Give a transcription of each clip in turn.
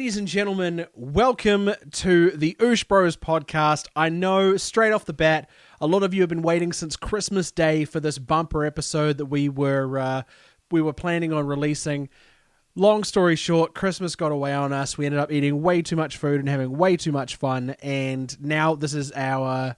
Ladies and gentlemen, welcome to the Oosh Bros Podcast. I know straight off the bat, a lot of you have been waiting since Christmas Day for this bumper episode that we were planning on releasing. Long story short, Christmas got away on us. We ended up eating way too much food and having way too much fun. And now this is our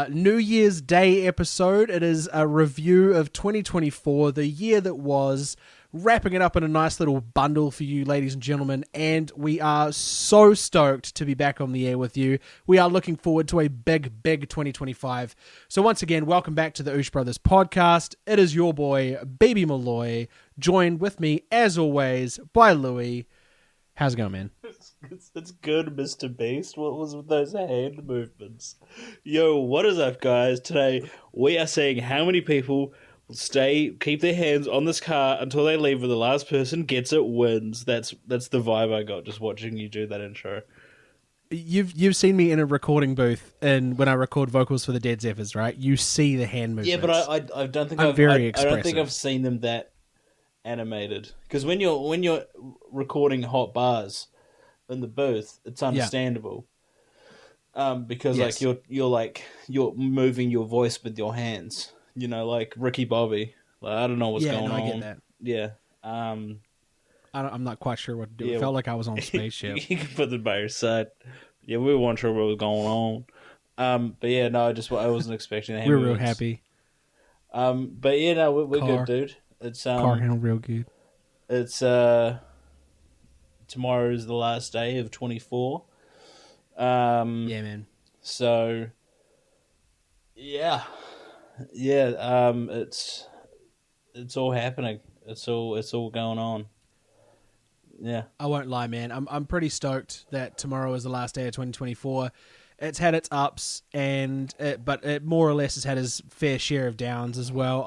New Year's Day episode. It is a review of 2024, the year that was, wrapping it up in a nice little bundle for you, ladies and gentlemen. And we are so stoked to be back on the air with you. We are looking forward to a big 2025. So once again, welcome back to the Oosh Brothers Podcast. It is your boy, Baby Malloy, joined with me, as always, by Louie. How's it going, man? It's good, Mr. Beast. What was with those hand movements? Yo, what is up, guys? Today, we are seeing how many people keep their hands on this car until they leave, and the last person gets it wins. That's the vibe I got just watching you do that intro. You've seen me in a recording booth, and when I record vocals for the Dead Zephyrs, right? You see the hand movements. Yeah, but I don't think I don't think I've seen them that animated. Because when you're recording hot bars in the booth, it's understandable. Because yes. you're moving your voice with your hands. You know, like Ricky Bobby. Like, I don't know what's going on. I get that. Yeah. I'm not quite sure what to do. It felt like I was on a spaceship. You can put them by your side. Yeah, we weren't sure what was going on. But yeah, no, I wasn't expecting that. We're real happy. But yeah, no, we're good, dude. It's car handled real good. It's tomorrow is the last day of 24. Yeah, man. So yeah, it's all happening. It's all going on. Yeah, I won't lie, man. I'm pretty stoked that tomorrow is the last day of 2024. It's had its ups, but it more or less has had its fair share of downs as well.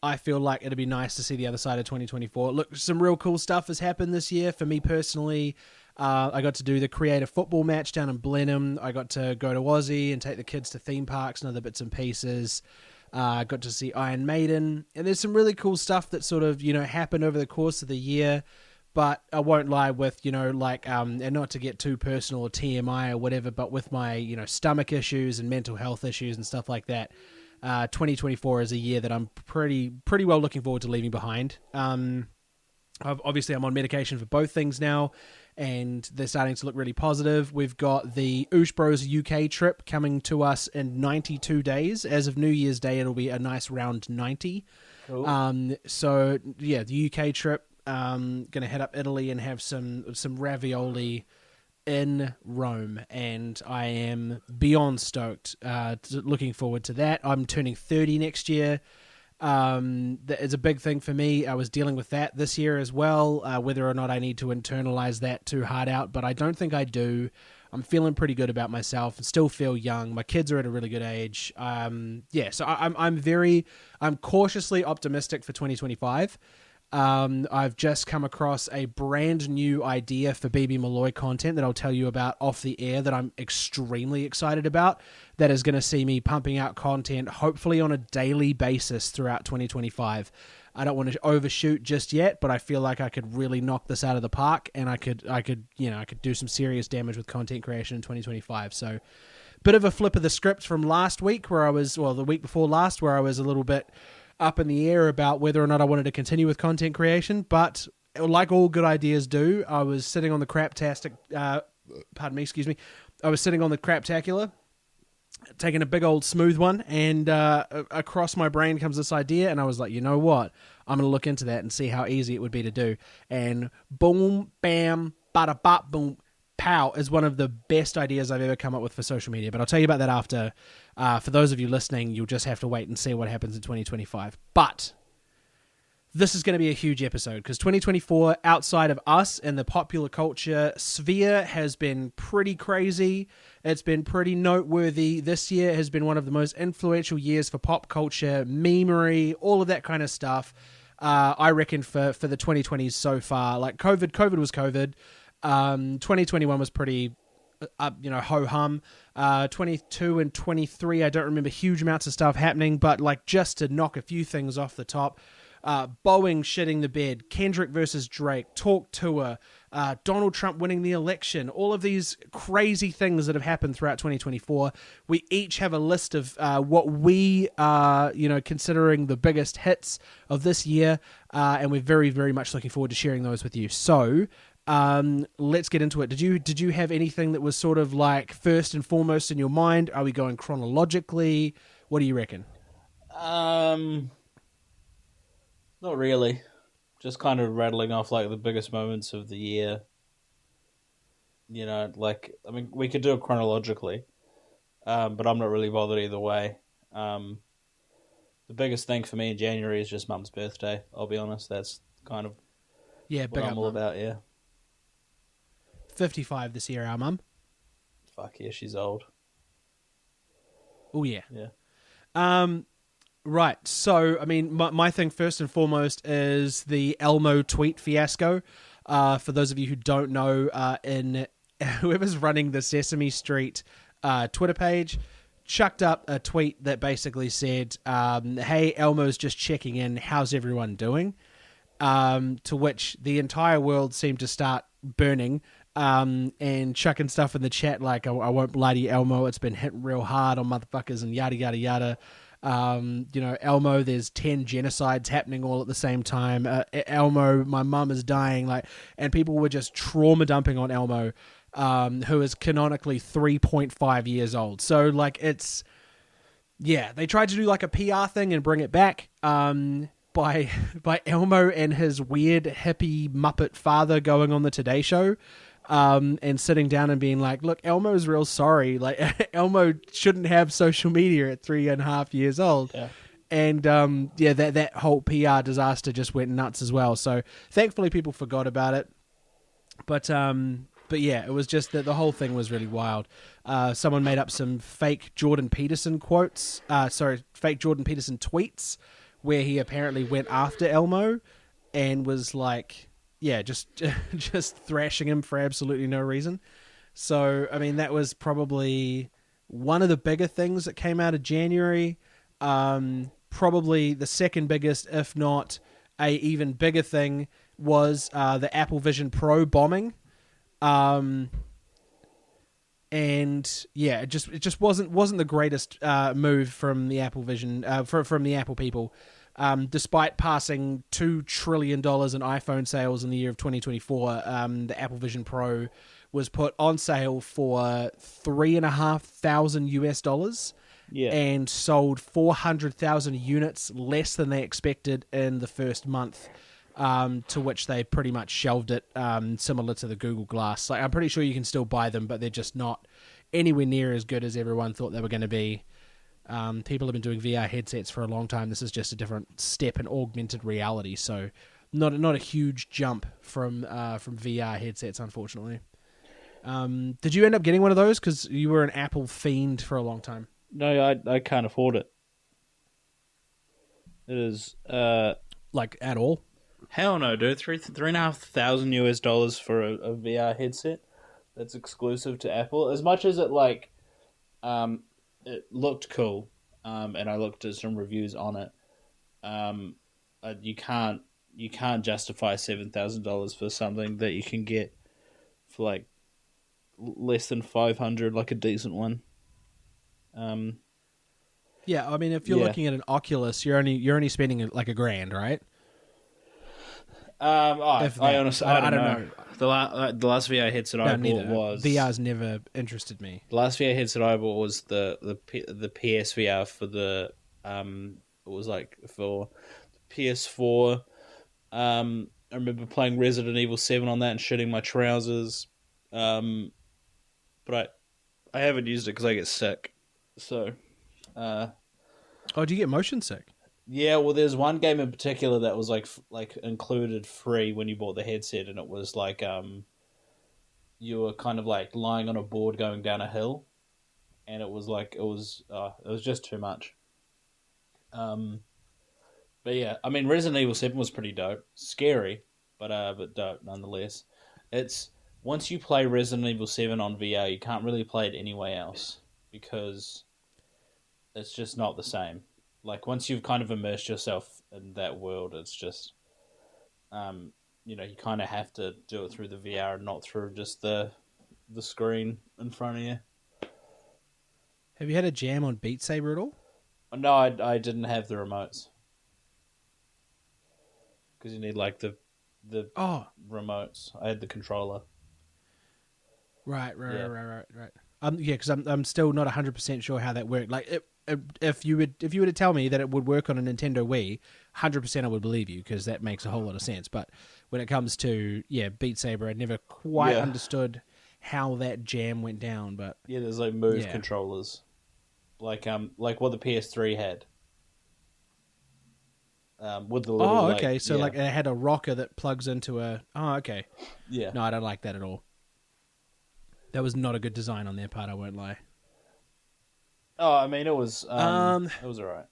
I feel like it'd be nice to see the other side of 2024. Look, some real cool stuff has happened this year for me personally. I got to do the creative football match down in Blenheim. I got to go to Aussie and take the kids to theme parks and other bits and pieces. Got to see Iron Maiden. And there's some really cool stuff that sort of, happened over the course of the year. But I won't lie with, and not to get too personal or TMI or whatever, but with my, stomach issues and mental health issues and stuff like that, 2024 is a year that I'm pretty well looking forward to leaving behind. Obviously, I'm on medication for both things now, and they're starting to look really positive. We've got the Oosh Bros UK trip coming to us in 92 days. As of New Year's Day, it'll be a nice round 90. Cool. So, yeah, the UK trip, going to head up Italy and have some ravioli in Rome, and I am beyond stoked. Looking forward to that. I'm turning 30 next year. That is a big thing for me. I was dealing with that this year as well, whether or not I need to internalize that too hard out, but I don't think I do. I'm feeling pretty good about myself and still feel young. My kids are at a really good age. So I'm cautiously optimistic for 2025. I've just come across a brand new idea for BB Malloy content that I'll tell you about off the air that I'm extremely excited about. That is going to see me pumping out content, hopefully on a daily basis throughout 2025. I don't want to overshoot just yet, but I feel like I could really knock this out of the park, and I could do some serious damage with content creation in 2025. So, bit of a flip of the script from last week, the week before last, where I was a little bit up in the air about whether or not I wanted to continue with content creation, but like all good ideas do, I was sitting on the I was sitting on the craptacular, taking a big old smooth one, and across my brain comes this idea, and I was like, you know what? I'm going to look into that and see how easy it would be to do. And boom, bam, bada bop, boom, pow is one of the best ideas I've ever come up with for social media. But I'll tell you about that after. For those of you listening, you'll just have to wait and see what happens in 2025. But this is going to be a huge episode because 2024, outside of us and the popular culture sphere, has been pretty crazy. It's been pretty noteworthy. This year has been one of the most influential years for pop culture, memery, all of that kind of stuff. I reckon for the 2020s so far. Like COVID was COVID. 2021 was pretty, ho-hum. 22 and 23, I don't remember huge amounts of stuff happening, but like just to knock a few things off the top, Boeing shitting the bed, Kendrick versus Drake, Talk Tour, Donald Trump winning the election, all of these crazy things that have happened throughout 2024. We each have a list of what we are, considering the biggest hits of this year, and we're very, very much looking forward to sharing those with you. So, let's get into it. Did you have anything that was sort of like first and foremost in your mind? Are we going chronologically? What do you reckon? Not really. Just kind of rattling off like the biggest moments of the year. We could do it chronologically, but I'm not really bothered either way. The biggest thing for me in January is just Mum's birthday. I'll be honest, that's kind of what I'm all about. Yeah, 55 this year, our mum. Fuck yeah, she's old. Oh yeah, yeah. Right, so, I mean, my thing first and foremost is the Elmo tweet fiasco. For those of you who don't know, whoever's running the Sesame Street Twitter page chucked up a tweet that basically said, hey, Elmo's just checking in, how's everyone doing? To which the entire world seemed to start burning and chucking stuff in the chat like, I won't lie to you, Elmo, it's been hitting real hard on motherfuckers and yada, yada, yada. Elmo, there's 10 genocides happening all at the same time. Elmo, my mum is dying, and people were just trauma dumping on Elmo, who is canonically 3.5 years old. So, they tried to do like a PR thing and bring it back, by Elmo and his weird hippie Muppet father going on the Today Show. And sitting down and being like, look, Elmo's real sorry. Like, Elmo shouldn't have social media at 3.5 years old. Yeah. And, that whole PR disaster just went nuts as well. So thankfully people forgot about it. But yeah, it was just that the whole thing was really wild. Someone made up some fake Jordan Peterson fake Jordan Peterson tweets where he apparently went after Elmo and was like, yeah, just thrashing him for absolutely no reason. So, I mean, that was probably one of the bigger things that came out of January. Probably the second biggest, if not a even bigger thing, was the Apple Vision Pro bombing. And yeah, it just wasn't the greatest move from the Apple Vision from the Apple people. Despite passing $2 trillion in iPhone sales in the year of 2024, the Apple Vision Pro was put on sale for $3,500 and sold 400,000 units less than they expected in the first month, to which they pretty much shelved it, similar to the Google Glass. I'm pretty sure you can still buy them, but they're just not anywhere near as good as everyone thought they were going to be. People have been doing VR headsets for a long time. This is just a different step in augmented reality, so not a huge jump from VR headsets, unfortunately. Did you end up getting one of those? Because you were an Apple fiend for a long time. No, I can't afford it. It is at all? Hell no, dude. $3,500 for a VR headset that's exclusive to Apple. As much as it it looked cool, and I looked at some reviews on it. You can't justify $7,000 for something that you can get for less than 500, like a decent one. Yeah, I mean, if you're looking at an Oculus, you're only spending $1,000, right? I honestly I don't know. The last VR headset I bought was VR's never interested me. The last VR headset I bought was the PSVR for the it was for PS4. I remember playing Resident Evil 7 on that and shitting my trousers. But I haven't used it because I get sick. So, do you get motion sick? Yeah, well, there's one game in particular that was included free when you bought the headset, and it was you were kind of lying on a board going down a hill, and it was just too much. But yeah, I mean, Resident Evil 7 was pretty dope, scary, but dope nonetheless. It's once you play Resident Evil 7 on VR, you can't really play it anywhere else because it's just not the same. Once you've kind of immersed yourself in that world, it's just, you kind of have to do it through the VR and not through just the screen in front of you. Have you had a jam on Beat Saber at all? No, I didn't have the remotes because you need like the remotes. I had the controller. Right. Yeah, because I'm still not 100% sure how that worked. Like, if you were to tell me that it would work on a Nintendo Wii, 100% I would believe you, because that makes a whole lot of sense. But when it comes to Beat Saber, I never quite understood how that jam went down. But there's like Move controllers, like what the PS3 had. With the little, okay. So like it had a rocker that plugs into a. Oh, okay. Yeah. No, I don't like that at all. That was not a good design on their part. I won't lie. Oh, I mean, it was alright.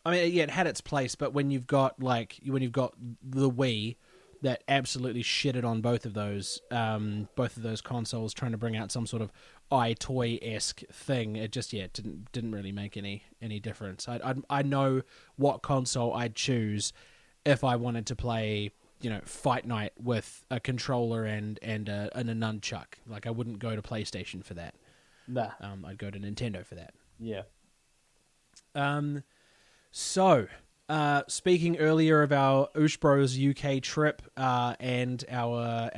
I mean, it had its place, but when you've got the Wii that absolutely shitted on both of those consoles, trying to bring out some sort of iToy-esque thing, it just didn't really make any difference. I know what console I'd choose if I wanted to play Fight Night with a controller and a nunchuck. Like, I wouldn't go to PlayStation for that. Nah. I'd go to Nintendo for that. Yeah. So, speaking earlier of our Oosh Bros UK trip and our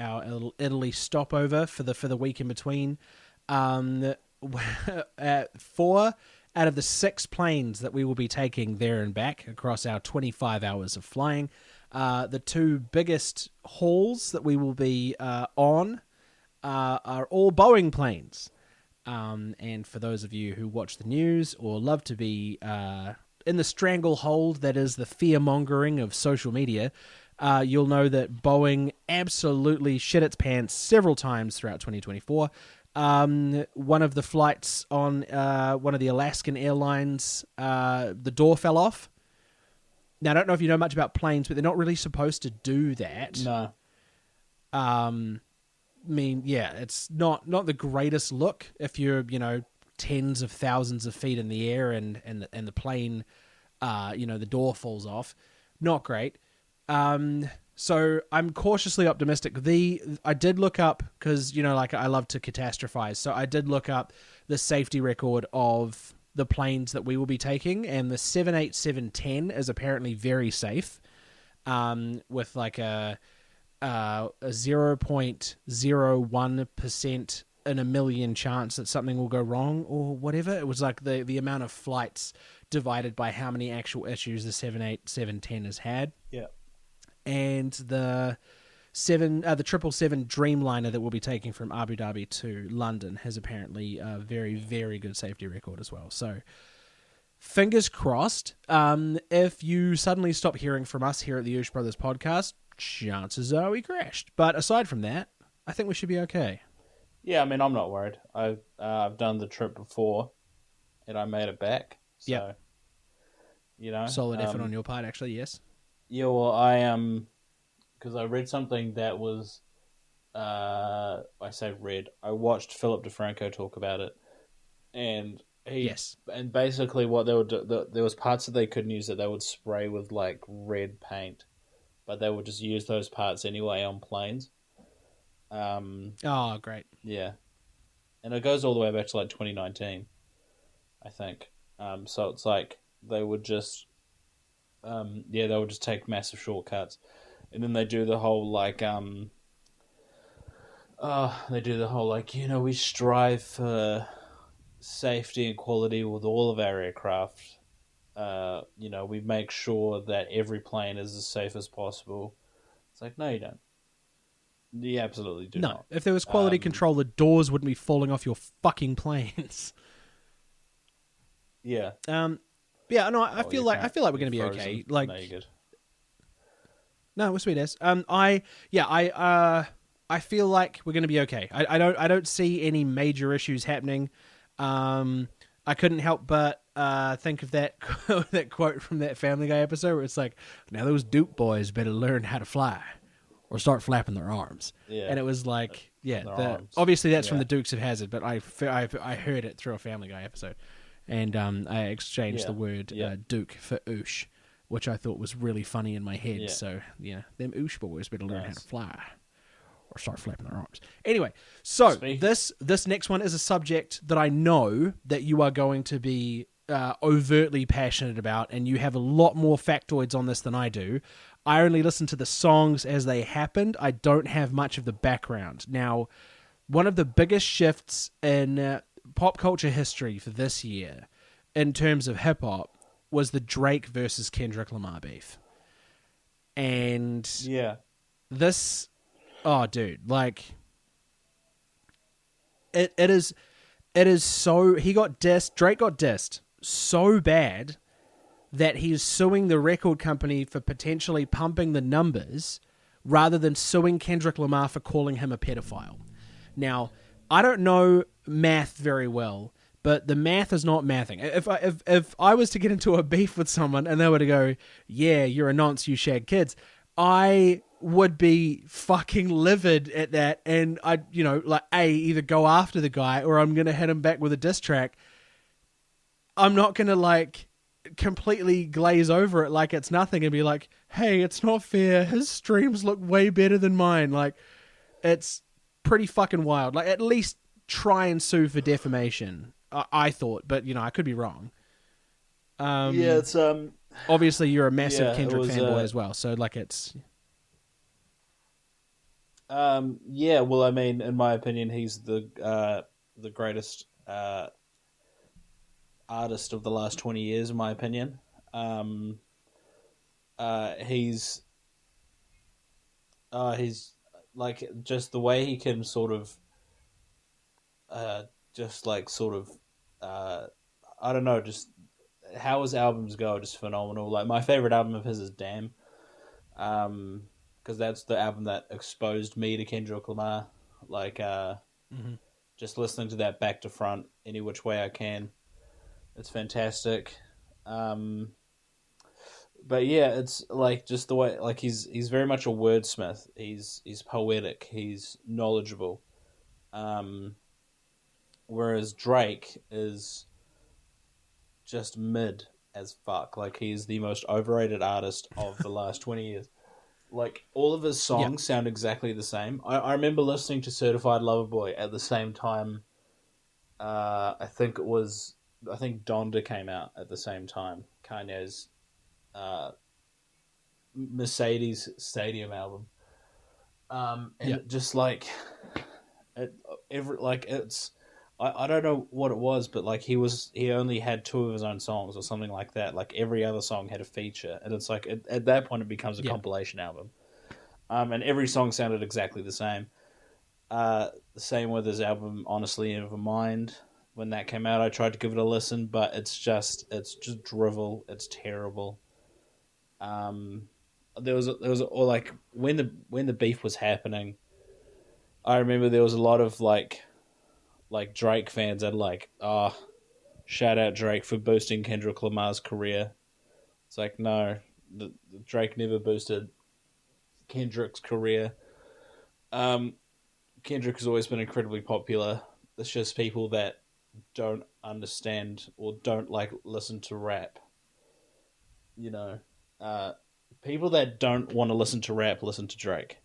Italy stopover for the week in between, 4 out of the 6 planes that we will be taking there and back across our 25 hours of flying, the 2 biggest hauls that we will be on are all Boeing planes. And for those of you who watch the news or love to be in the stranglehold that is the fear-mongering of social media, you'll know that Boeing absolutely shit its pants several times throughout 2024. One of the flights on one of the Alaskan Airlines, the door fell off. Now, I don't know if you know much about planes, but they're not really supposed to do that. No. I mean, it's not the greatest look if you're, tens of thousands of feet in the air and the plane, the door falls off. Not great. So I'm cautiously optimistic. I did look up, because, I love to catastrophize. So I did look up the safety record of the planes that we will be taking, and the 787-10 is apparently very safe, with like a 0.01% in a million chance that something will go wrong or whatever. It was like the amount of flights divided by how many actual issues the 787-10 has had. Yeah. And the 777 Dreamliner that we'll be taking from Abu Dhabi to London has apparently a very, very good safety record as well. So fingers crossed. If you suddenly stop hearing from us here at the Oosh Brothers Podcast, chances are we crashed. But aside from that, I think we should be okay. Yeah, I mean, I'm not worried. I've done the trip before, and I made it back. So, solid effort on your part, actually. Yes. Yeah, well, I am, because I read something that was, I watched Philip DeFranco talk about it, and and basically what they would do, there was parts that they couldn't use that they would spray with like red paint, but they would just use those parts anyway on planes. Oh, great. Yeah, and it goes all the way back to like 2019, I think. So it's like they would just. They would just take massive shortcuts, and then they do the whole we strive for safety and quality with all of our aircraft. We make sure that every plane is as safe as possible. It's like, no, you don't. You absolutely do not. If there was quality control, the doors wouldn't be falling off your fucking planes. Yeah. Yeah, no, I feel like we're going to be okay. Like, no, you're good. No, we're sweet as. I feel like we're going to be okay. I don't see any major issues happening. I couldn't help but think of that that quote from that Family Guy episode where it's like, now those Duke boys better learn how to fly or start flapping their arms. Yeah. And it was like, obviously that's from the Dukes of Hazzard, but I heard it through a Family Guy episode. And I exchanged the word Duke for Oosh. which I thought was really funny in my head. Yeah. So, them Oosh boys better learn how to Nice. fly or start flapping their arms. Anyway, so Speak- this next one is a subject that I know that you are going to be overtly passionate about, and you have a lot more factoids on this than I do. I only listen to the songs as they happened. I don't have much of the background. Now, one of the biggest shifts in pop culture history for this year, in terms of hip-hop, was the Drake versus Kendrick Lamar beef. And Yeah. this... Oh, dude, like... It is so... He got dissed... Drake got dissed so bad that he's suing the record company for potentially pumping the numbers rather than suing Kendrick Lamar for calling him a pedophile. Now, I don't know math very well, but the math is not mathing. If I was to get into a beef with someone and they were to go, yeah, you're a nonce, you shag kids, I would be fucking livid at that, and I'd, either go after the guy or I'm going to hit him back with a diss track. I'm not going to, completely glaze over it like it's nothing and be like, hey, it's not fair. His streams look way better than mine. It's pretty fucking wild. At least try and sue for defamation, I thought, but, I could be wrong. Yeah, it's... Obviously, you're a massive Kendrick was, fanboy as well, so, it's... Yeah, well, I mean, in my opinion, he's the greatest artist of the last 20 years, in my opinion. He's just the way he can sort of I don't know, just how his albums go, just phenomenal. Like, my favorite album of his is Damn, because that's the album that exposed me to Kendrick Lamar. Just listening to that back to front, any which way I can, it's fantastic. But yeah, it's just the way, he's very much a wordsmith. He's poetic. He's knowledgeable. Whereas Drake is just mid as fuck. He's the most overrated artist of the last 20 years. All of his songs sound exactly the same. I remember listening to Certified Lover Boy at the same time. I think Donda came out at the same time. Kanye's Mercedes Stadium album. I don't know what it was, but he only had 2 of his own songs or something like that. Every other song had a feature, and it's at that point it becomes a compilation album. And every song sounded exactly the same. The same with his album Honestly Nevermind. When that came out, I tried to give it a listen, but it's just drivel. It's terrible. There was when the beef was happening, I remember there was a lot of Drake fans that shout out Drake for boosting Kendrick Lamar's career. It's no, Drake never boosted Kendrick's career. Kendrick has always been incredibly popular. It's just people that don't understand or don't listen to rap. People that don't want to listen to rap listen to Drake.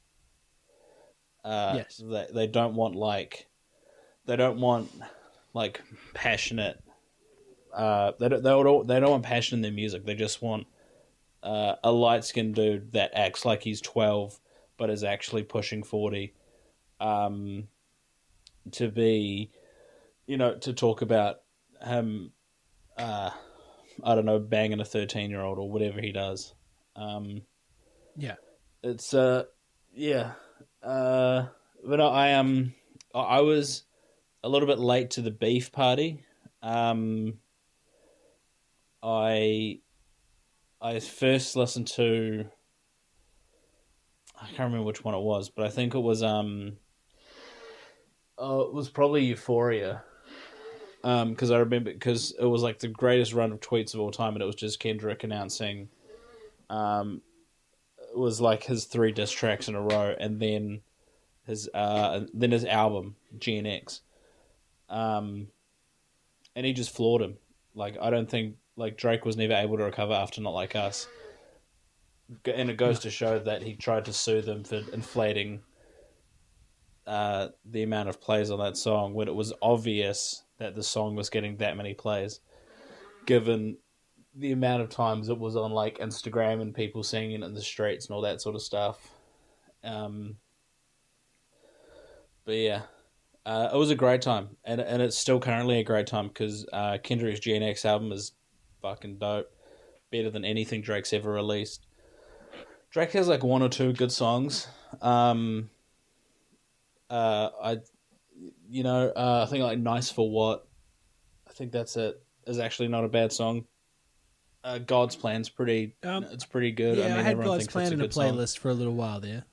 Yes. They don't want passionate. They don't want passion in their music. They just want a light skinned dude that acts like he's 12 but is actually pushing 40. To be, to talk about him, I don't know, banging a 13-year-old or whatever he does. Yeah. It's yeah. But I was a little bit late to the beef party. I first listened to, I can't remember which one it was, but I think it was probably Euphoria. Because I remember, because it was the greatest run of tweets of all time, and it was just Kendrick announcing, it was his 3 diss tracks in a row, and then his album GNX, and he just floored him. I don't think Drake was never able to recover after Not Like Us, and it goes to show that he tried to sue them for inflating the amount of plays on that song when it was obvious that the song was getting that many plays, given the amount of times it was on like Instagram and people singing it in the streets and all that sort of stuff. But yeah, it was a great time, and it's still currently a great time because Kendrick's GNX album is fucking dope, better than anything Drake's ever released. Drake has like one or two good songs. I think like "Nice for What," I think that's it, is actually not a bad song. God's Plan's it's pretty good. Yeah, I mean, I had everyone God's thinks Plan it's a in a good song. playlist for a little while there.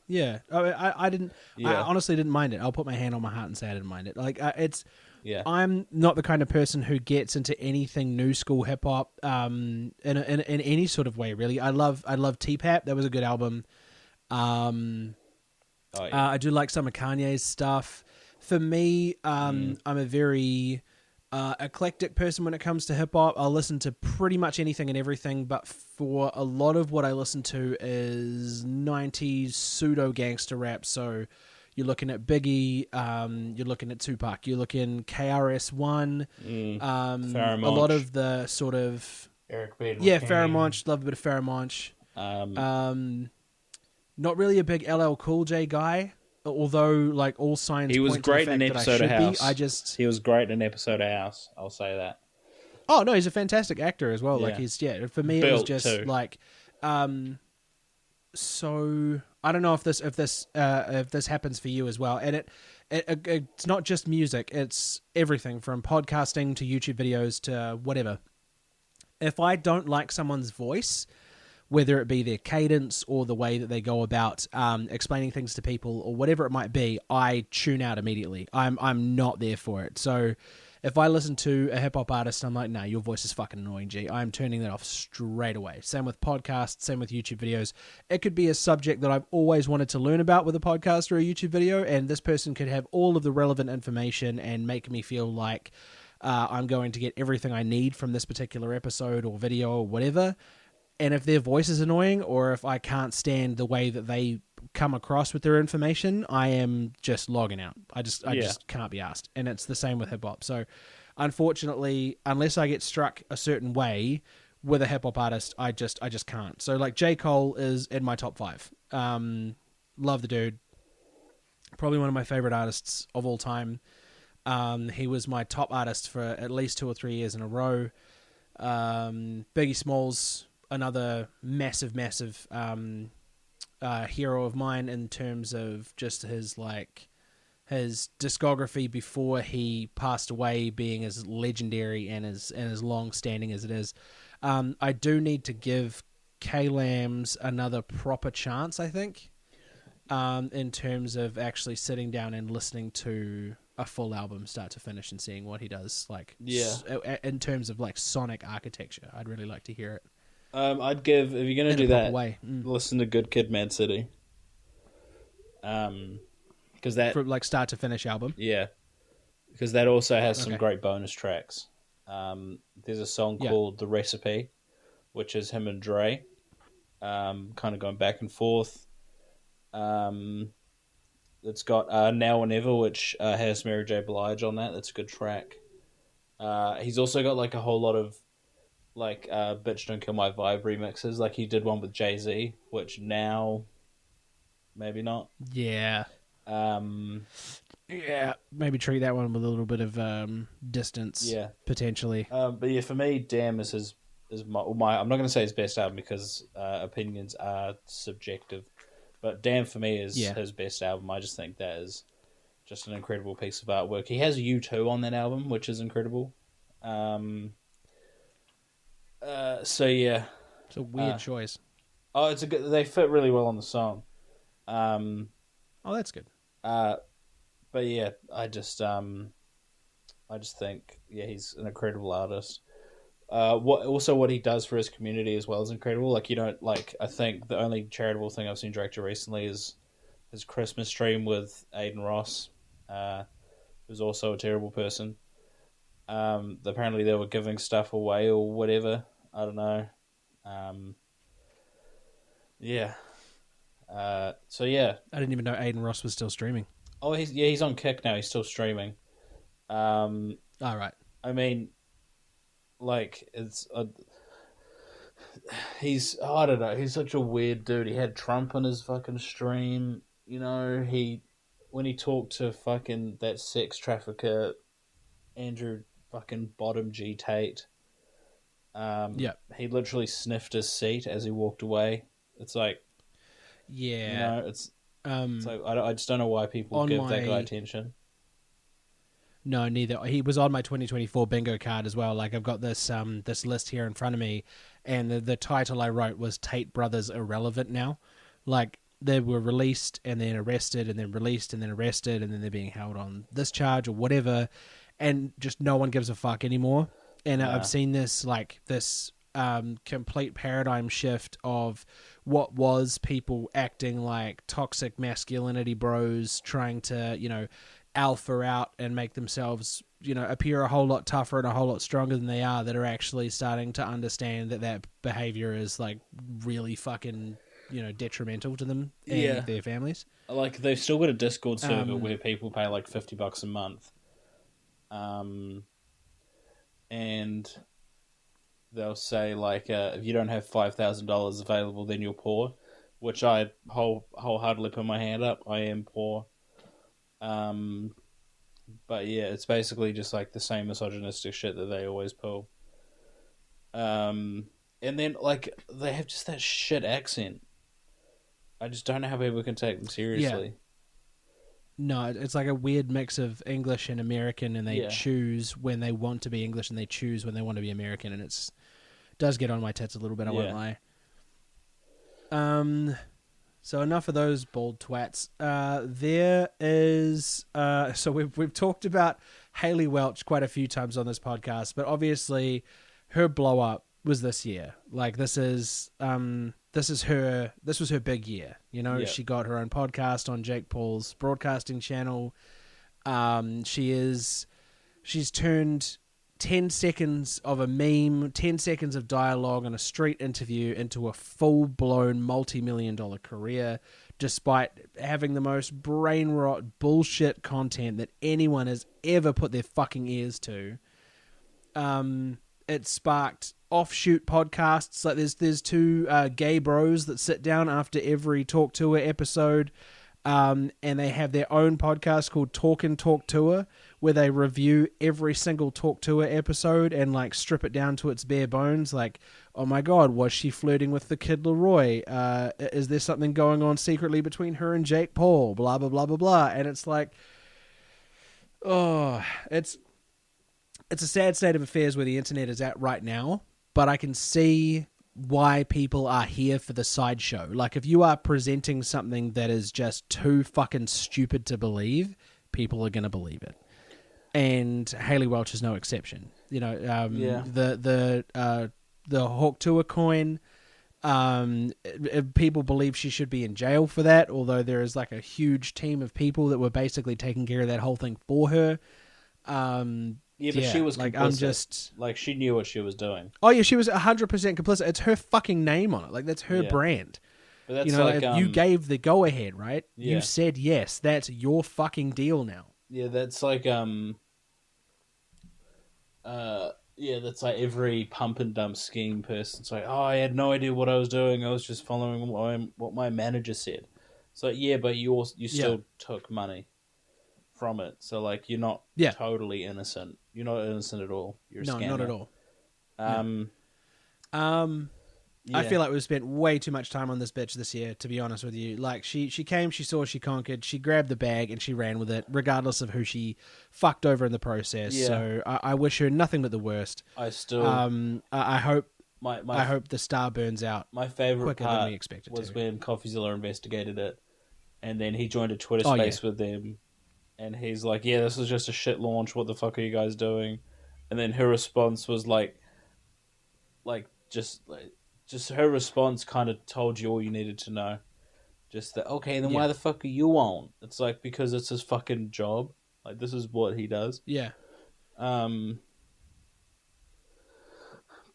Yeah, I didn't. I Yeah. honestly didn't mind it. I'll put my hand on my heart and say I didn't mind it. Like it's. Yeah. I'm not the kind of person who gets into anything new school hip hop in any sort of way. Really, I love T-Pap. That was a good album. I do like some of Kanye's stuff. For me, I'm a very eclectic person when it comes to hip hop. I'll listen to pretty much anything and everything, but for a lot of what I listen to is 90s pseudo gangster rap. So you're looking at Biggie, you're looking at Tupac, you're looking KRS-One, a lot of the sort of Eric B. Pharoah Monch, love a bit of Pharoah Monch. Not really a big LL Cool J guy, although like all signs he was point great to in the an fact that I episode of should House. be. He was great in an episode of House. I'll say that. Oh no, he's a fantastic actor as well. Yeah. Like for me Built it was just too. like so I don't know if this happens for you as well. And it's not just music, it's everything from podcasting to YouTube videos to whatever. If I don't like someone's voice, whether it be their cadence or the way that they go about explaining things to people or whatever it might be, I tune out immediately. I'm not there for it. So if I listen to a hip-hop artist, I'm like, nah, your voice is fucking annoying, G. I'm turning that off straight away. Same with podcasts, same with YouTube videos. It could be a subject that I've always wanted to learn about with a podcast or a YouTube video, and this person could have all of the relevant information and make me feel like I'm going to get everything I need from this particular episode or video or whatever. And if their voice is annoying or if I can't stand the way that they come across with their information, I am just logging out. I just can't be asked. And it's the same with hip hop. So unfortunately, unless I get struck a certain way with a hip hop artist, I just can't. So like J. Cole is in my top 5. Love the dude. Probably one of my favorite artists of all time. He was my top artist for at least 2 or 3 years in a row. Biggie Smalls, another massive hero of mine in terms of just his discography before he passed away being as legendary and as long standing as it is. I do need to give K-Lambs another proper chance, I think, in terms of actually sitting down and listening to a full album start to finish and seeing what he does. In terms of like sonic architecture, I'd really like to hear it. I'd give, if you're going to do that, listen to Good Kid, Mad City. Because that... From like start to finish album? Yeah. Because that also has some great bonus tracks. There's a song called The Recipe, which is him and Dre, kind of going back and forth. It's got Now or Never, which has Mary J. Blige on that. That's a good track. He's also got like a whole lot of like Bitch Don't Kill My Vibe remixes. Like he did one with Jay-Z, which now maybe not. Yeah. Maybe treat that one with a little bit of distance. Yeah, potentially. But yeah, for me, Damn is my. I'm not going to say his best album because opinions are subjective. But Damn for me is his best album. I just think that is just an incredible piece of artwork. He has U2 on that album, which is incredible. So yeah, it's a weird choice. Oh, it's a good. They fit really well on the song. Oh, that's good. But yeah, I just think he's an incredible artist. What he does for his community as well is incredible. Like I think the only charitable thing I've seen Drake do recently is his Christmas stream with Aiden Ross, who's also a terrible person. Apparently they were giving stuff away or whatever. I don't know. Yeah. So yeah. I didn't even know Aiden Ross was still streaming. Oh, he's on Kick now. He's still streaming. Um, All right. I mean, like I don't know. He's such a weird dude. He had Trump on his fucking stream. You know, when he talked to fucking that sex trafficker Andrew fucking Bottom G Tate. Yeah. He literally sniffed his seat as he walked away. It's like, Yeah. you know, it's like I just don't know why people give that guy attention. No, neither. He was on my 2024 bingo card as well. Like I've got this this list here in front of me, and the title I wrote was Tate Brothers Irrelevant Now. Like they were released and then arrested and then released and then arrested and then they're being held on this charge or whatever, and just no one gives a fuck anymore. And I've seen this complete paradigm shift of what was people acting like toxic masculinity bros trying to, alpha out and make themselves, appear a whole lot tougher and a whole lot stronger than they are, that are actually starting to understand that behavior is like really fucking, detrimental to them and their families. Like they've still got a Discord server where people pay like $50 a month. And they'll say like, if you don't have $5,000 available, then you're poor, which I wholeheartedly put my hand up. I am poor. But yeah, it's basically just like the same misogynistic shit that they always pull. And then like they have just that shit accent. I just don't know how people can take them seriously. Yeah. No, it's like a weird mix of English and American, and they choose when they want to be English and they choose when they want to be American, and does get on my tits a little bit, I won't lie. So enough of those bald twats. There is so we've talked about Haley Welch quite a few times on this podcast, but obviously her blow up was this year. Like this was her big year. She got her own podcast on Jake Paul's broadcasting channel. She's turned 10 seconds of a meme, 10 seconds of dialogue and a street interview into a full-blown multi-million-dollar career, despite having the most brain rot bullshit content that anyone has ever put their fucking ears to. It sparked offshoot podcasts. Like there's two gay bros that sit down after every Talk Tour episode, and they have their own podcast called Talk and Talk Tour, where they review every single Talk Tour episode and like strip it down to its bare bones. Like, oh my god, was she flirting with the Kid Leroy? Is there something going on secretly between her and Jake Paul? Blah blah blah blah blah. And it's like, oh, it's a sad state of affairs where the internet is at right now. But I can see why people are here for the sideshow. Like, if you are presenting something that is just too fucking stupid to believe, people are going to believe it. And Haley Welch is no exception. The Hawk Tour coin, people believe she should be in jail for that, although there is like a huge team of people that were basically taking care of that whole thing for her. But she was like, like she knew what she was doing. Oh yeah, she was 100% complicit. It's her fucking name on it. Like that's her brand. But that's you gave the go ahead, right? Yeah. You said yes. That's your fucking deal now. Yeah, that's like that's like every pump and dump scheme person's like, oh, I had no idea what I was doing. I was just following what my manager said. So yeah, but you still took money from it. So like you're not totally innocent. You're not innocent at all. You're a scammer. Not at all. I feel like we've spent way too much time on this bitch this year, to be honest with you. Like she came, she saw, she conquered, she grabbed the bag and she ran with it, regardless of who she fucked over in the process. Yeah. So I wish her nothing but the worst. I still I hope I hope the star burns out. My favorite quicker part than we expected was to. when CoffeeZilla investigated it, and then he joined a Twitter space with them, and he's like, "Yeah, this is just a shit launch. What the fuck are you guys doing?" And then her response was just her response kind of told you all you needed to know. Just that, okay, then why the fuck are you on? It's like, because it's his fucking job. Like, this is what he does. Yeah. But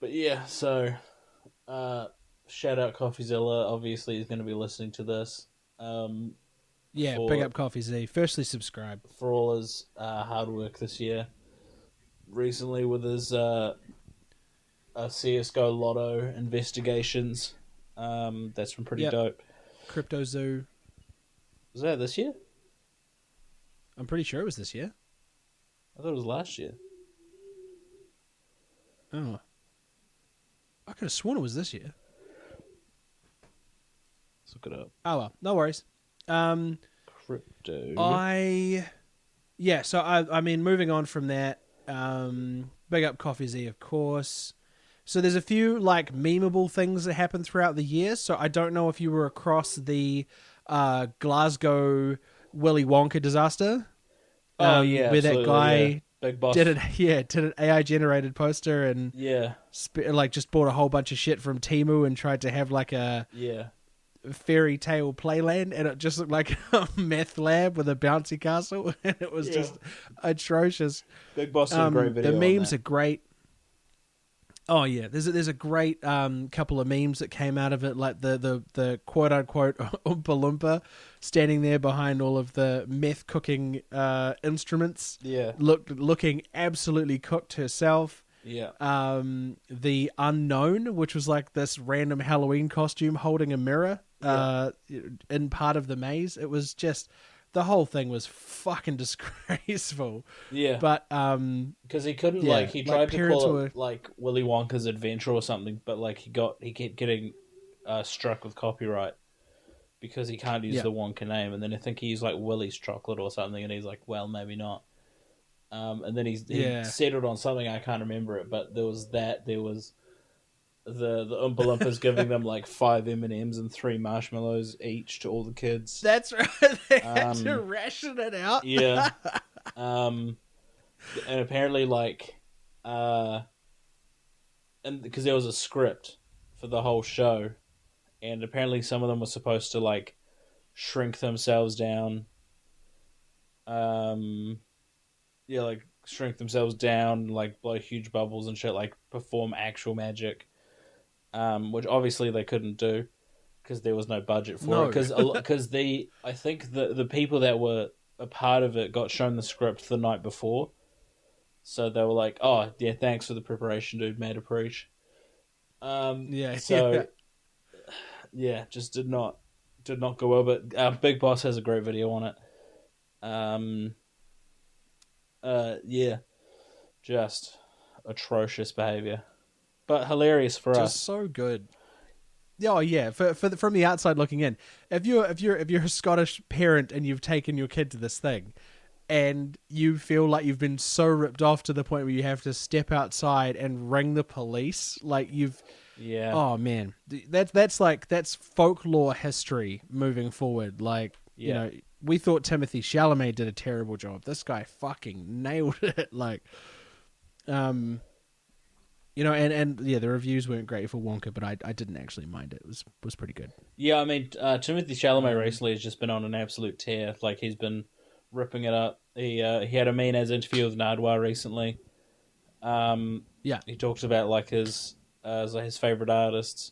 yeah, so shout out CoffeeZilla. Obviously, he's going to be listening to this. Yeah, big up Coffee Z. Firstly, subscribe. For all his hard work this year. Recently with his CSGO Lotto investigations. That's been pretty dope. Crypto Zoo. Was that this year? I'm pretty sure it was this year. I thought it was last year. Oh. I could have sworn it was this year. Let's look it up. Oh well, no worries. Crypto. So I mean, moving on from that, big up Coffee Z, of course. So there's a few like memeable things that happen throughout the year. So I don't know if you were across the Glasgow Willy Wonka disaster. Yeah, where that guy Big Boss did an AI generated poster and just bought a whole bunch of shit from Temu and tried to have like a fairy tale playland, and it just looked like a meth lab with a bouncy castle, and it was just atrocious. Big Boss did a great video. The memes are great. Oh yeah, there's a great couple of memes that came out of it, like the quote unquote Oompa Loompa standing there behind all of the meth cooking instruments. Yeah, looking absolutely cooked herself. Yeah. The Unknown, which was like this random Halloween costume holding a mirror in part of the maze. It was just, the whole thing was fucking disgraceful. Yeah. But because he couldn't he tried to call it like Willy Wonka's Adventure or something, but like he kept getting struck with copyright because he can't use the Wonka name, and then I think he used like Willy's Chocolate or something, and he's like, well, maybe not. And then he settled on something, I can't remember it, but there was the Oompa Loompas giving them like 5 M&Ms and 3 marshmallows each to all the kids. That's right. They had to ration it out. Yeah. And apparently and because there was a script for the whole show, and apparently some of them were supposed to like shrink themselves down. Shrink themselves down, like blow huge bubbles and shit, like perform actual magic, which obviously they couldn't do because there was no budget for it. Because I think the people that were a part of it got shown the script the night before, so they were like, "Oh yeah, thanks for the preparation, dude. Made a preach." Just did not go well. But Big Boss has a great video on it. Just atrocious behavior, but hilarious for us. Just so good. Oh yeah, from the outside looking in, if you're a Scottish parent and you've taken your kid to this thing, and you feel like you've been so ripped off to the point where you have to step outside and ring the police, like oh man, that's folklore history moving forward. Like you know. We thought Timothée Chalamet did a terrible job. This guy fucking nailed it. Like, and the reviews weren't great for Wonka, but I didn't actually mind it. It was pretty good. Yeah, I mean, Timothée Chalamet recently has just been on an absolute tear. Like, he's been ripping it up. He had a mean as interview with Nardwuar recently. He talked about like his favorite artists.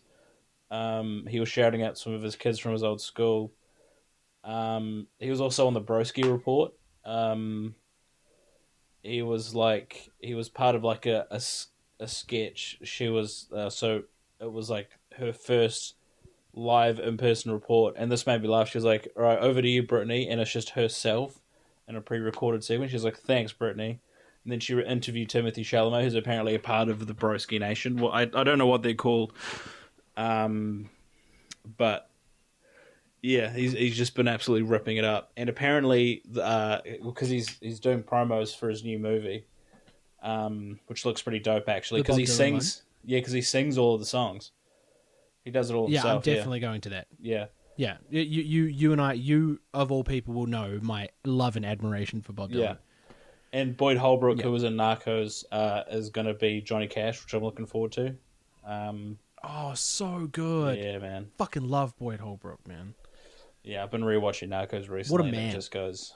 He was shouting out some of his kids from his old school. He was also on the Broski Report. He was part of like a sketch. She was so it was like her first live in-person report, and this made me laugh. She was like, "All right, over to you, Brittany," and it's just herself in a pre-recorded segment. She's like, "Thanks, Brittany," and then she interviewed Timothée Chalamet, who's apparently a part of the Broski Nation. Well, I don't know what they're called, but. Yeah, he's just been absolutely ripping it up, and apparently, because he's doing promos for his new movie, which looks pretty dope actually. Because he sings, because he sings all of the songs. He does it all himself. Yeah, I'm definitely going to that. Yeah, yeah. You and I, you of all people, will know my love and admiration for Bob Dylan. Yeah, and Boyd Holbrook, who was in Narcos, is going to be Johnny Cash, which I'm looking forward to. Oh, so good. Yeah, man. Fucking love Boyd Holbrook, man. Yeah, I've been rewatching Narcos recently. What a man. And it just goes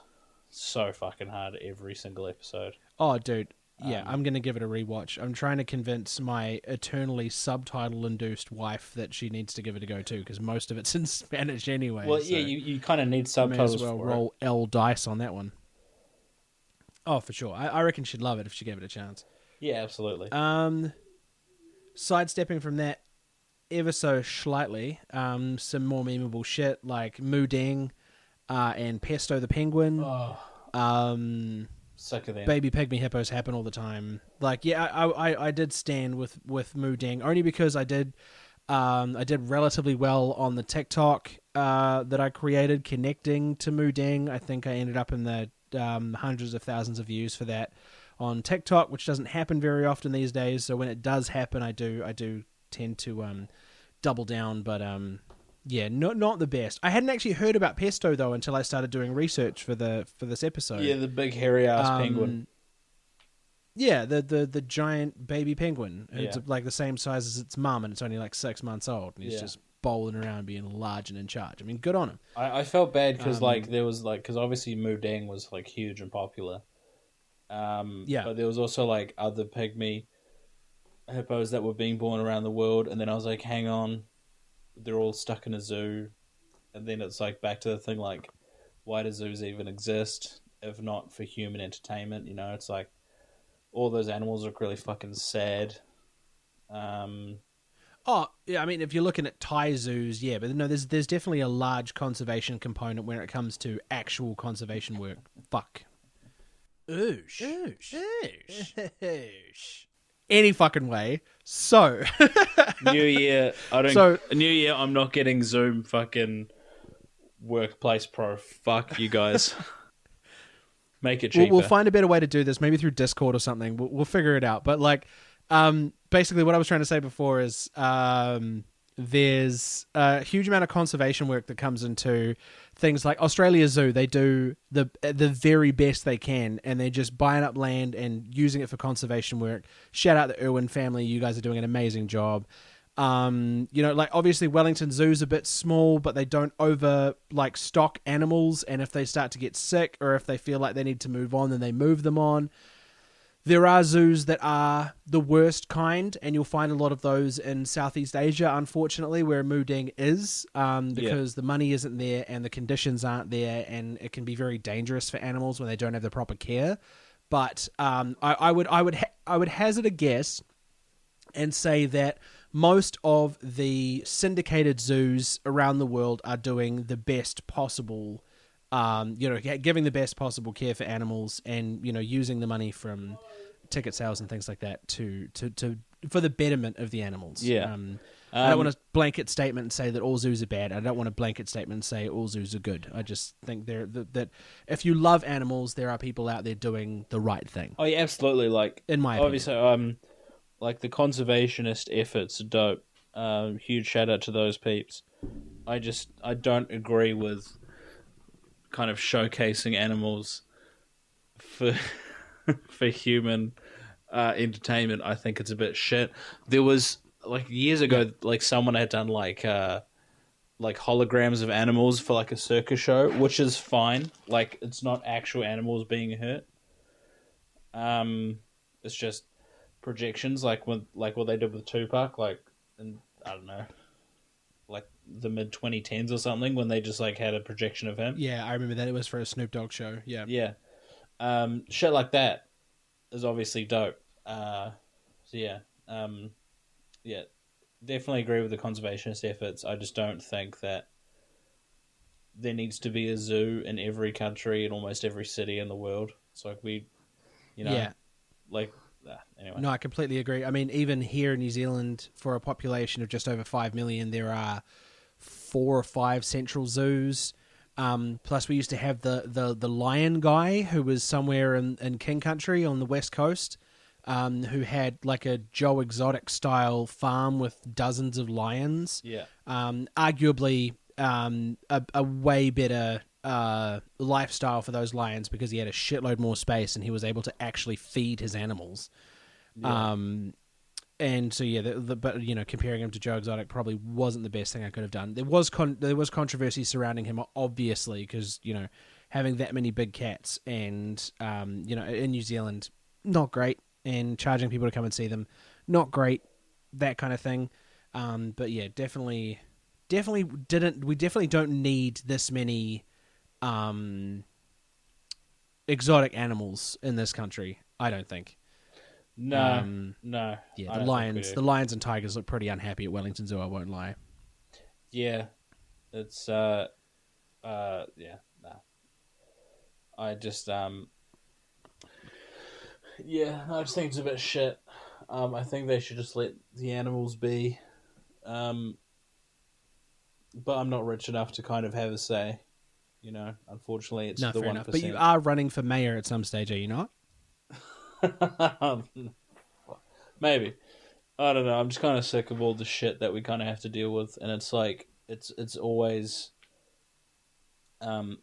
so fucking hard every single episode. Oh, dude. Yeah, I'm going to give it a rewatch. I'm trying to convince my eternally subtitle-induced wife that she needs to give it a go too, because most of it's in Spanish anyway. Well, so yeah, you kind of need may subtitles as well for roll L dice on that one. Oh, for sure. I reckon she'd love it if she gave it a chance. it. Yeah, absolutely. Sidestepping from that ever so slightly, some more memeable shit like Mooding and Pesto the Penguin. Oh, sick of them. Baby pygmy hippos happen all the time. Like, yeah, I did stand with Mooding only because I did relatively well on the TikTok that I created connecting to Mooding. I think I ended up in the hundreds of thousands of views for that on TikTok, which doesn't happen very often these days. So when it does happen, I do tend to double down. But yeah, not the best. I hadn't actually heard about Pesto though until I started doing research for this episode. Yeah, the big hairy ass penguin. Yeah, the giant baby penguin. Yeah. It's like the same size as its mum, and it's only like 6 months old. And he's Yeah. just bowling around, being large and in charge. I mean, good on him. I felt bad because there was because obviously Moodang was like huge and popular. Yeah. But there was also like other pygmy hippos that were being born around the world, and then I was like, hang on, they're all stuck in a zoo, and then it's like back to the thing like, why do zoos even exist if not for human entertainment? You know, it's like all those animals look really fucking sad. Oh, yeah, I mean, if you're looking at Thai zoos, yeah, but no, there's definitely a large conservation component when it comes to actual conservation work. Fuck. Oosh. Oosh. Oosh. Oosh. Any fucking way. So. New Year, New Year, I'm not getting Zoom fucking Workplace Pro. Fuck you guys. Make it cheaper. We'll find a better way to do this, maybe through Discord or something. We'll figure it out. But like, basically what I was trying to say before is there's a huge amount of conservation work that comes into things like Australia Zoo. They do the very best they can, and they're just buying up land and using it for conservation work. Shout out the Irwin family. You guys are doing an amazing job. You know, like obviously Wellington Zoo's a bit small, but they don't over like stock animals, and if they start to get sick or if they feel like they need to move on, then they move them on. There are zoos that are the worst kind, and you'll find a lot of those in Southeast Asia, unfortunately, where Mooding is, because the money isn't there and the conditions aren't there, and it can be very dangerous for animals when they don't have the proper care. But I would hazard a guess and say that most of the syndicated zoos around the world are doing the best possible, giving the best possible care for animals, and using the money from ticket sales and things like that to for the betterment of the animals. Yeah. I don't want a blanket statement and say that all zoos are bad. I don't want a blanket statement and say all zoos are good. I just think that if you love animals, there are people out there doing the right thing. Oh yeah, absolutely. Like in my obviously, like the conservationist efforts are dope. Huge shout out to those peeps. I don't agree with kind of showcasing animals for for human entertainment. I think it's a bit shit. There was like years ago, like someone had done like holograms of animals for like a circus show, which is fine. Like it's not actual animals being hurt. It's just projections, like what they did with Tupac, like in, I don't know, like the mid 2010s or something, when they just like had a projection of him. Yeah, I remember that. It was for a Snoop Dogg show. Yeah. Yeah. Shit like that is obviously dope. So yeah. Yeah. Definitely agree with the conservationist efforts. I just don't think that there needs to be a zoo in every country in almost every city in the world. It's like anyway. No, I completely agree. I mean, even here in New Zealand, for a population of just over 5 million, there are 4 or 5 central zoos. Plus, we used to have the lion guy who was somewhere in King Country on the west coast, who had like a Joe Exotic style farm with dozens of lions. Yeah. Arguably, a way better lifestyle for those lions because he had a shitload more space and he was able to actually feed his animals. Yeah. And so yeah, but comparing him to Joe Exotic probably wasn't the best thing I could have done. There was controversy surrounding him, obviously, because having that many big cats and in New Zealand, not great. and charging people to come and see them. Not great, that kind of thing. But yeah, definitely we definitely don't need this many exotic animals in this country. I don't think. No, Yeah, I don't think we do. the lions and tigers look pretty unhappy at Wellington Zoo. I won't lie. Yeah, it's yeah, no. I just yeah, I just think it's a bit shit. I think they should just let the animals be. But I'm not rich enough to kind of have a say. You know, unfortunately, it's No, the fair 1%. enough. But you are running for mayor at some stage, are you not? Maybe. I don't know. I'm just kind of sick of all the shit that we kind of have to deal with, and it's like it's always the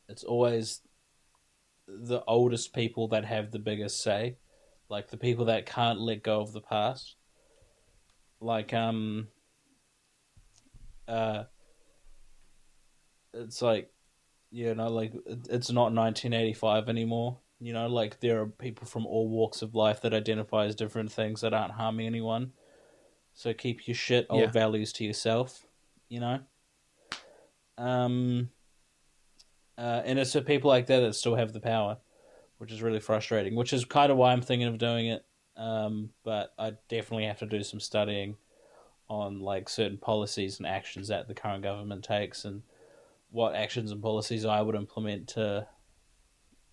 oldest people that have the biggest say, like the people that can't let go of the past. Like it's like, you know, like it's not 1985 anymore. You know, like there are people from all walks of life that identify as different things that aren't harming anyone. So keep your shit old values to yourself. You know. And it's for people like that still have the power, which is really frustrating. Which is kind of why I'm thinking of doing it. But I definitely have to do some studying on like certain policies and actions that the current government takes, and what actions and policies I would implement to,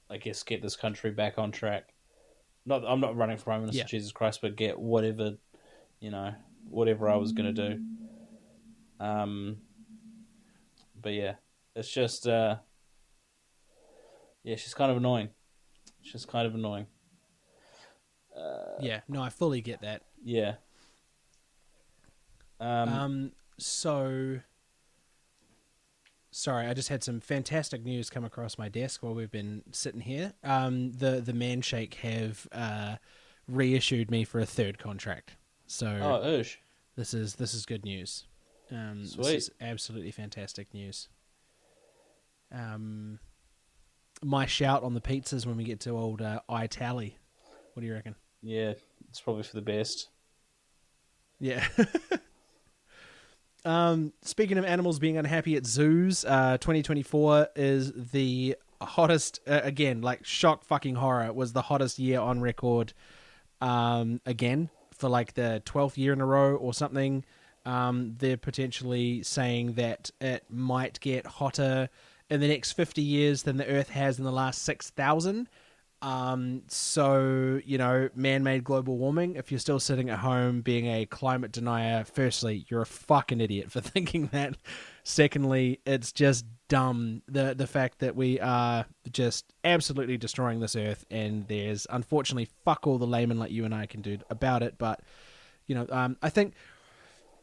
I guess, get this country back on track. I'm not running for Prime Minister, Jesus Christ, but get whatever, you know, whatever I was gonna do. But yeah, it's just yeah, she's kind of annoying. She's kind of annoying. Yeah, no, I fully get that. Yeah. So sorry, I just had some fantastic news come across my desk while we've been sitting here. The Manshake have reissued me for a third contract. So Oosh. This is good news. Sweet. This is absolutely fantastic news. My shout on the pizzas when we get to old Tally. What do you reckon? Yeah, it's probably for the best. Yeah. Speaking of animals being unhappy at zoos, 2024 is the hottest, again, like shock fucking horror, was the hottest year on record, again, for like the 12th year in a row or something. They're potentially saying that it might get hotter in the next 50 years than the Earth has in the last 6,000. So, you know, man-made global warming, if you're still sitting at home being a climate denier, firstly, you're a fucking idiot for thinking that. Secondly, it's just dumb, the fact that we are just absolutely destroying this Earth, and there's unfortunately fuck all the laymen like you and I can do about it. But, you know, I think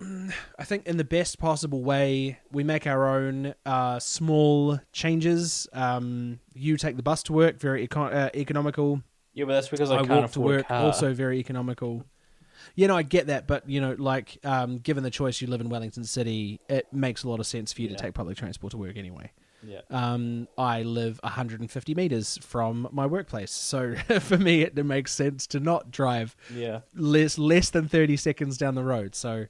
in the best possible way, we make our own small changes. You take the bus to work, very economical. Yeah, but that's because I can't walk afford to work, a car. also very economical. You know, I get that, but, you know, like, given the choice, you live in Wellington City, it makes a lot of sense for you to take public transport to work anyway. Yeah. I live 150 meters from my workplace, so for me, it makes sense to not drive less than 30 seconds down the road. So,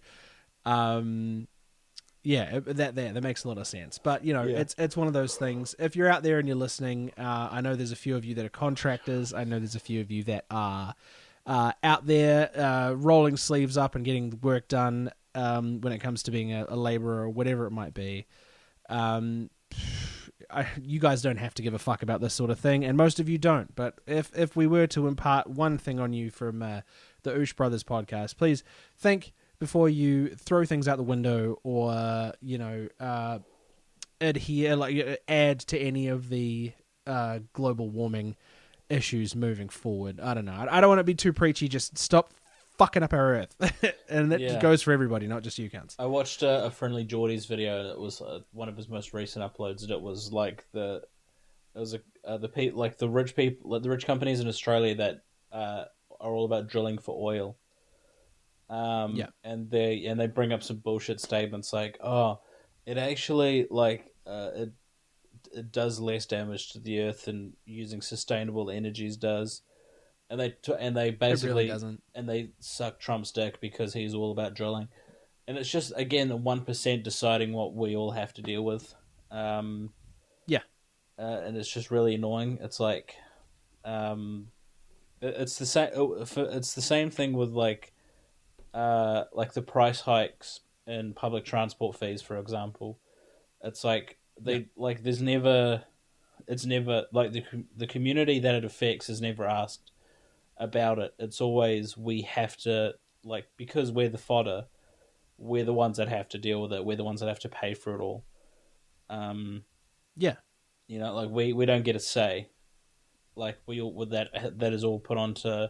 yeah, that makes a lot of sense. But, you know, it's one of those things. If you're out there and you're listening, I know there's a few of you that are contractors. I know there's a few of you that are out there rolling sleeves up and getting the work done when it comes to being a laborer or whatever it might be. You guys don't have to give a fuck about this sort of thing, and most of you don't. But if we were to impart one thing on you from the Oosh Brothers podcast, please think before you throw things out the window or, you know, adhere, like, add to any of the global warming issues moving forward. I don't know. I don't want to be too preachy. Just stop fucking up our Earth. And that goes for everybody, not just you cunts. I watched a Friendly Geordie's video. That was one of his most recent uploads, and it was like the rich people, like the rich companies in Australia that are all about drilling for oil. And they bring up some bullshit statements like, oh, it actually it does less damage to the earth than using sustainable energies does. and they It really basically doesn't. and they suck Trump's dick because he's all about drilling, and it's just again the 1% deciding what we all have to deal with, Yeah. and it's just really annoying. It's like, it's the same. It's the same thing with like the price hikes in public transport fees, for example. It's like Yeah. there's never, it's never like the community that it affects is never asked about it. It's always we have to, like, because we're the fodder, we're the ones that have to deal with it. We're the ones that have to pay for it all. Um, Yeah. like we don't get a say. Like we all with that is all put onto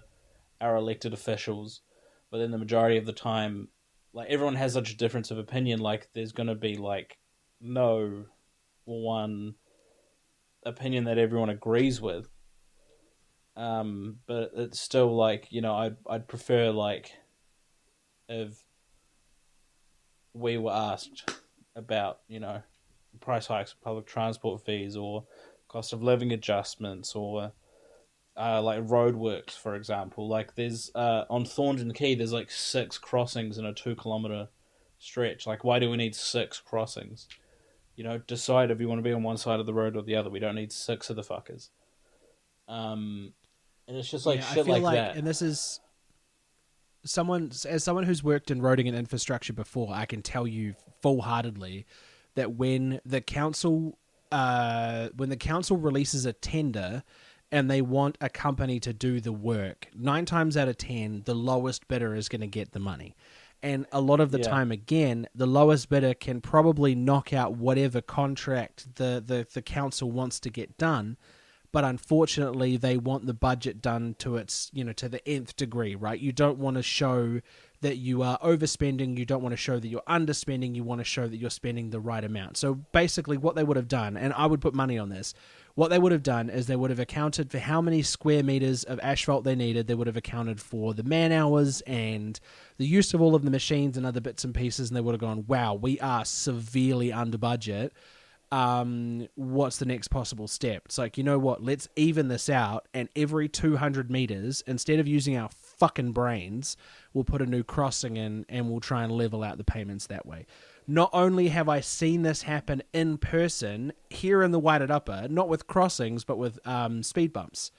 our elected officials, but then the majority of the time, like everyone has such a difference of opinion. Like there's going to be like no one opinion that everyone agrees with. But it's still like I'd prefer like if we were asked about price hikes, public transport fees, or cost of living adjustments, or like roadworks, for example. Like there's on Thornton Key, there's like 6 crossings in a 2 kilometer stretch. Like, why do we need 6 crossings? Decide if you want to be on one side of the road or the other. We don't need 6 of the fuckers. And it's just like Yeah, I shit feel like like, that. and this is as someone who's worked in roading and infrastructure before, I can tell you full-heartedly that when the council releases a tender and they want a company to do the work, 9 times out of 10, the lowest bidder is going to get the money. And a lot of the time, again, the lowest bidder can probably knock out whatever contract the council wants to get done. But unfortunately, they want the budget done to its, to the nth degree, right? You don't want to show that you are overspending. You don't want to show that you're underspending. You want to show that you're spending the right amount. So basically what they would have done, and I would put money on this, what they would have done is they would have accounted for how many square meters of asphalt they needed. They would have accounted for the man hours and the use of all of the machines and other bits and pieces, and they would have gone, wow, we are severely under budget. What's the next possible step? It's like, you know what, let's even this out, and every 200 meters, instead of using our fucking brains, we'll put a new crossing in and we'll try and level out the payments that way. Not only have I seen this happen in person here in the Wairarapa, not with crossings, but with speed bumps.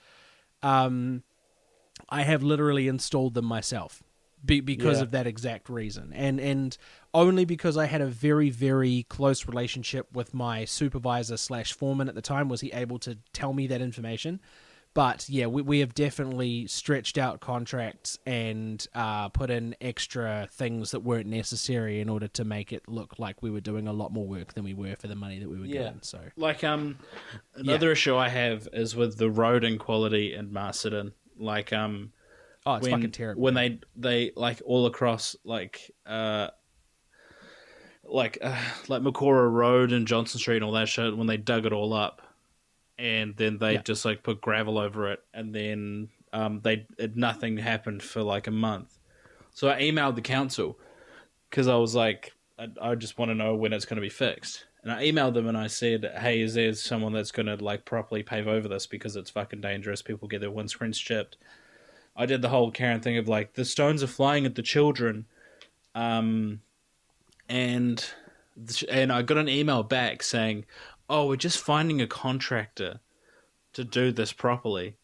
I have literally installed them myself. Because of that exact reason, and only because I had a very, very close relationship with my supervisor / foreman at the time was he able to tell me that information. But yeah, we have definitely stretched out contracts and put in extra things that weren't necessary in order to make it look like we were doing a lot more work than we were for the money that we were given. So, like another issue I have is with the road quality in Masterton. Like oh, it's fucking terrible. When they like all across like Macora Road and Johnson Street and all that shit, when they dug it all up and then they just like put gravel over it, and then nothing happened for like a month. So I emailed the council because I was like, I just want to know when it's going to be fixed. And I emailed them and I said, hey, is there someone that's going to like properly pave over this because it's fucking dangerous? People get their windscreens chipped. I did the whole Karen thing of like, the stones are flying at the children. And I got an email back saying, oh, we're just finding a contractor to do this properly.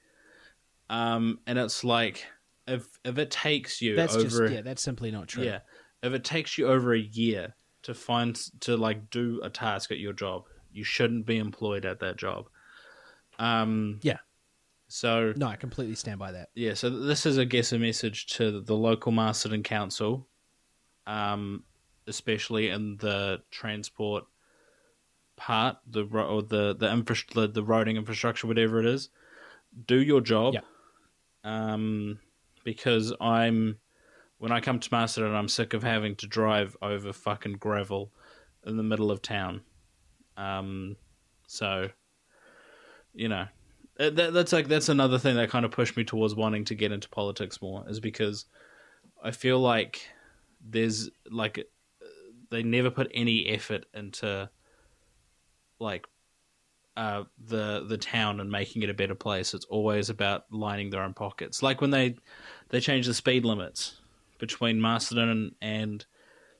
And it's like, if it takes you that's simply not true. Yeah. If it takes you over a year to like do a task at your job, you shouldn't be employed at that job. So no, I completely stand by that. Yeah, so this is, I guess, a message to the local Masterton Council, especially in the transport part, the roading infrastructure, whatever it is. Do your job. Because when I come to Masterton, I'm sick of having to drive over fucking gravel in the middle of town. So, that's another thing that kind of pushed me towards wanting to get into politics more, is because I feel like there's like they never put any effort into like the town and making it a better place. It's always about lining their own pockets. Like when they changed the speed limits between Masterton and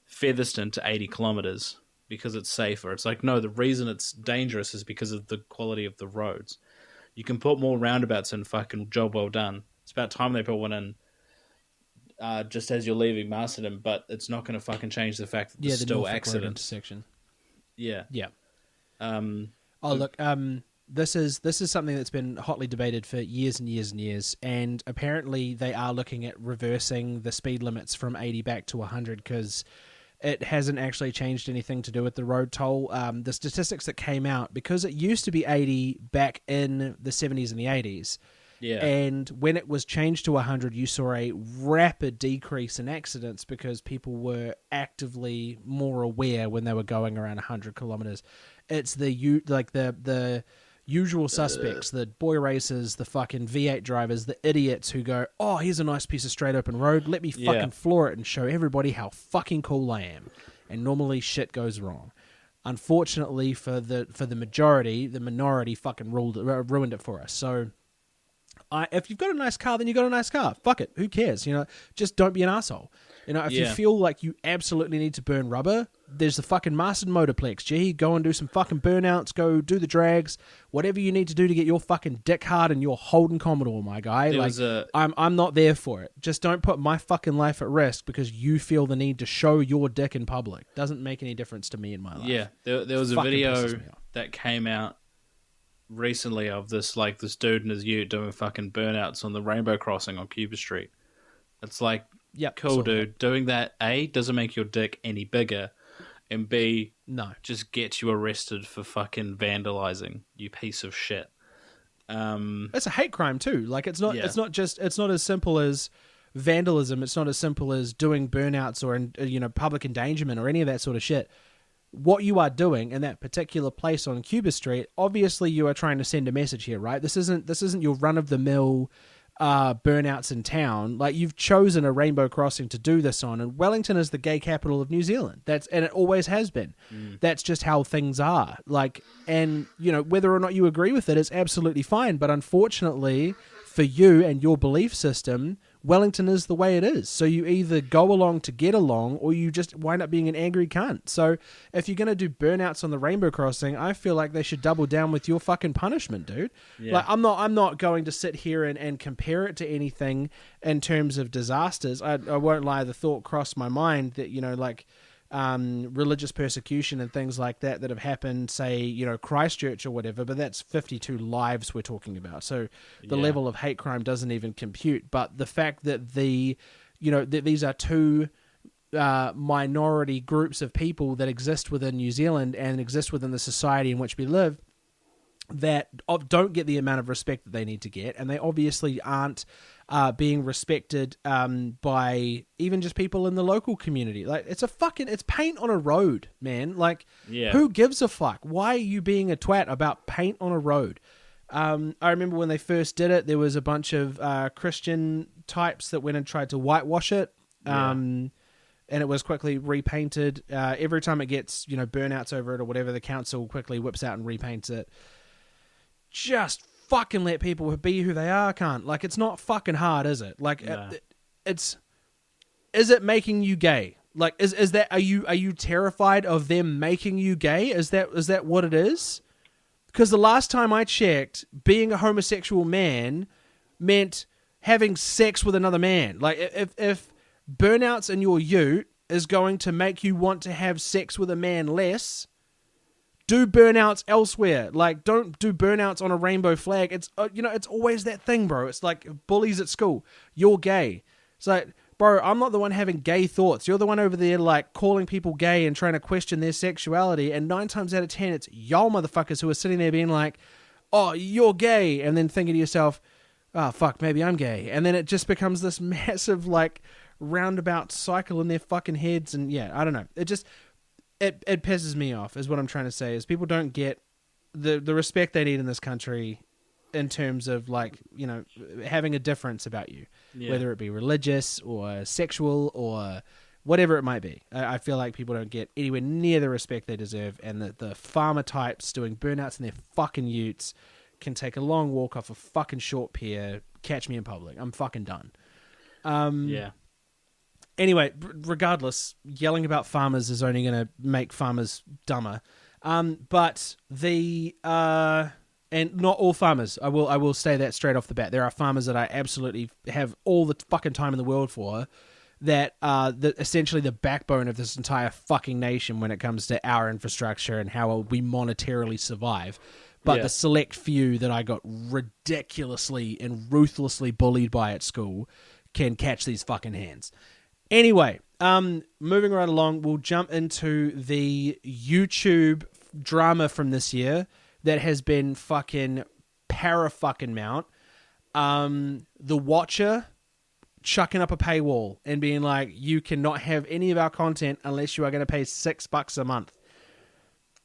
Featherston to 80 kilometers because it's safer. It's like, no, the reason it's dangerous is because of the quality of the roads. You can put more roundabouts in, fucking job well done. It's about time they put one in just as you're leaving Masterton, but it's not going to fucking change the fact that there's still accidents. Intersection. Yeah. Yeah. Look, this is something that's been hotly debated for years and years and years, and apparently they are looking at reversing the speed limits from 80 back to 100 because it hasn't actually changed anything to do with the road toll. The statistics that came out, because it used to be 80 back in the 70s and the 80s, and when it was changed to 100, you saw a rapid decrease in accidents because people were actively more aware when they were going around 100 kilometers. It's the usual suspects, the boy racers, the fucking V8 drivers, the idiots who go, oh, here's a nice piece of straight open road, let me fucking floor it and show everybody how fucking cool I am. And normally shit goes wrong. Unfortunately for the majority, the minority fucking ruined it for us. So if you've got a nice car, then you got a nice car. Fuck it. Who cares? Just don't be an asshole. If you feel like you absolutely need to burn rubber, there's the fucking Marston Motorplex. Gee, go and do some fucking burnouts. Go do the drags. Whatever you need to do to get your fucking dick hard and your Holden Commodore, my guy. I'm not there for it. Just don't put my fucking life at risk because you feel the need to show your dick in public. Doesn't make any difference to me in my life. Yeah, there was a video that came out recently of this dude in his ute doing fucking burnouts on the Rainbow Crossing on Cuba Street. It's like, cool, dude. Doing that, A, doesn't make your dick any bigger, and B, just gets you arrested for fucking vandalizing, you piece of shit. It's a hate crime too. Like it's not as simple as vandalism. It's not as simple as doing burnouts or public endangerment or any of that sort of shit. What you are doing in that particular place on Cuba Street, obviously you are trying to send a message here, right? This isn't your run-of-the-mill burnouts in town. Like, you've chosen a Rainbow Crossing to do this on, and Wellington is the gay capital of New Zealand. And it always has been. That's just how things are. Like, and whether or not you agree with it is absolutely fine. But unfortunately, for you and your belief system, Wellington is the way it is. So you either go along to get along or you just wind up being an angry cunt. So if you're going to do burnouts on the Rainbow Crossing, I feel like they should double down with your fucking punishment, dude. Yeah. Like, I'm not going to sit here and compare it to anything in terms of disasters. I won't lie, the thought crossed my mind that, religious persecution and things like that have happened, say, Christchurch or whatever, but that's 52 lives we're talking about. So the level of hate crime doesn't even compute. But the fact that that these are two minority groups of people that exist within New Zealand and exist within the society in which we live that don't get the amount of respect that they need to get, and they obviously aren't being respected by even just people in the local community. Like, it's paint on a road, man. Like, who gives a fuck? Why are you being a twat about paint on a road? I remember when they first did it, there was a bunch of Christian types that went and tried to whitewash it. And it was quickly repainted. Every time it gets, burnouts over it or whatever, the council quickly whips out and repaints it. Just fucking let people be who they are, cunt. Like, it's not fucking hard, is it? Like, is it making you gay? Like, is that, are you terrified of them making you gay? Is that what it is? Because the last time I checked, being a homosexual man meant having sex with another man. Like, if burnouts in your ute is going to make you want to have sex with a man less, do burnouts elsewhere. Like, don't do burnouts on a rainbow flag. It's it's always that thing, bro. It's like bullies at school. You're gay. It's like, bro, I'm not the one having gay thoughts. You're the one over there, like, calling people gay and trying to question their sexuality. And 9 times out of 10, it's y'all motherfuckers who are sitting there being like, oh, you're gay. And then thinking to yourself, oh, fuck, maybe I'm gay. And then it just becomes this massive, like, roundabout cycle in their fucking heads. And yeah, I don't know. It pisses me off, is what I'm trying to say, is people don't get the respect they need in this country in terms of, like, having a difference about you, whether it be religious or sexual or whatever it might be. I feel like people don't get anywhere near the respect they deserve, and that the farmer types doing burnouts in their fucking utes can take a long walk off a fucking short pier, catch me in public. I'm fucking done. Yeah. Anyway, regardless, yelling about farmers is only going to make farmers dumber. But the and not all farmers. I will say that straight off the bat. There are farmers that I absolutely have all the fucking time in the world for, that are essentially the backbone of this entire fucking nation when it comes to our infrastructure and how we monetarily survive. But the select few that I got ridiculously and ruthlessly bullied by at school can catch these fucking hands. Anyway, moving right along, we'll jump into the YouTube drama from this year that has been fucking para-fucking-mount. The Watcher chucking up a paywall and being like, you cannot have any of our content unless you are going to pay $6 a month.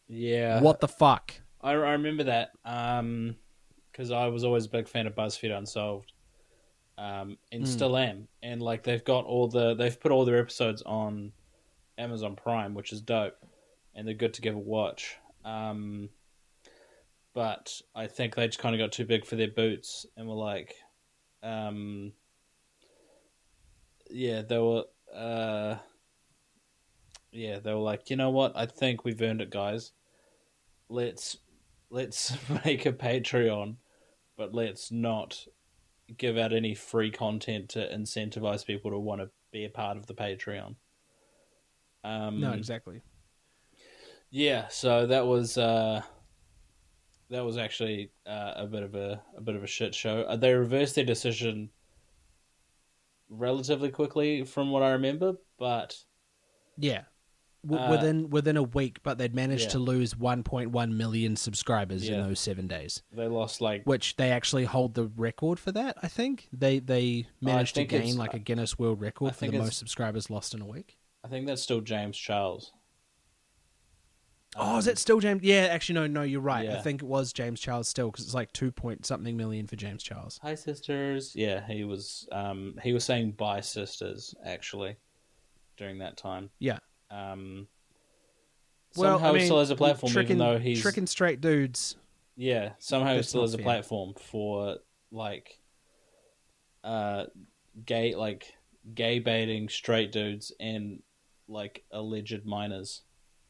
Yeah. What the fuck? I remember that because I was always a big fan of BuzzFeed Unsolved, and still am. And like they've put all their episodes on Amazon Prime, which is dope, and they're good to give a watch. But I think they just kind of got too big for their boots and were like, they were like, you know what? I think we've earned it, guys. Let's make a Patreon, but let's not give out any free content to incentivize people to want to be a part of the Patreon. No, exactly. Yeah, so that was actually a bit of a shit show. They reversed their decision relatively quickly, from what I remember, but yeah. Within a week, but they'd managed to lose 1.1 million subscribers in those 7 days. They lost which they actually hold the record for that. I think they managed to gain like a Guinness World Record for the most subscribers lost in a week. I think that's still James Charles. Oh, is it still James? Yeah, actually, no, you're right. Yeah. I think it was James Charles still, because it's like 2-point-something million for James Charles. Hi, sisters. Yeah, he was saying bye, sisters, actually, during that time. Yeah. Somehow he still has a platform, even though he's tricking straight dudes. Yeah, somehow he still has a fair. platform for gay baiting straight dudes and like alleged minors.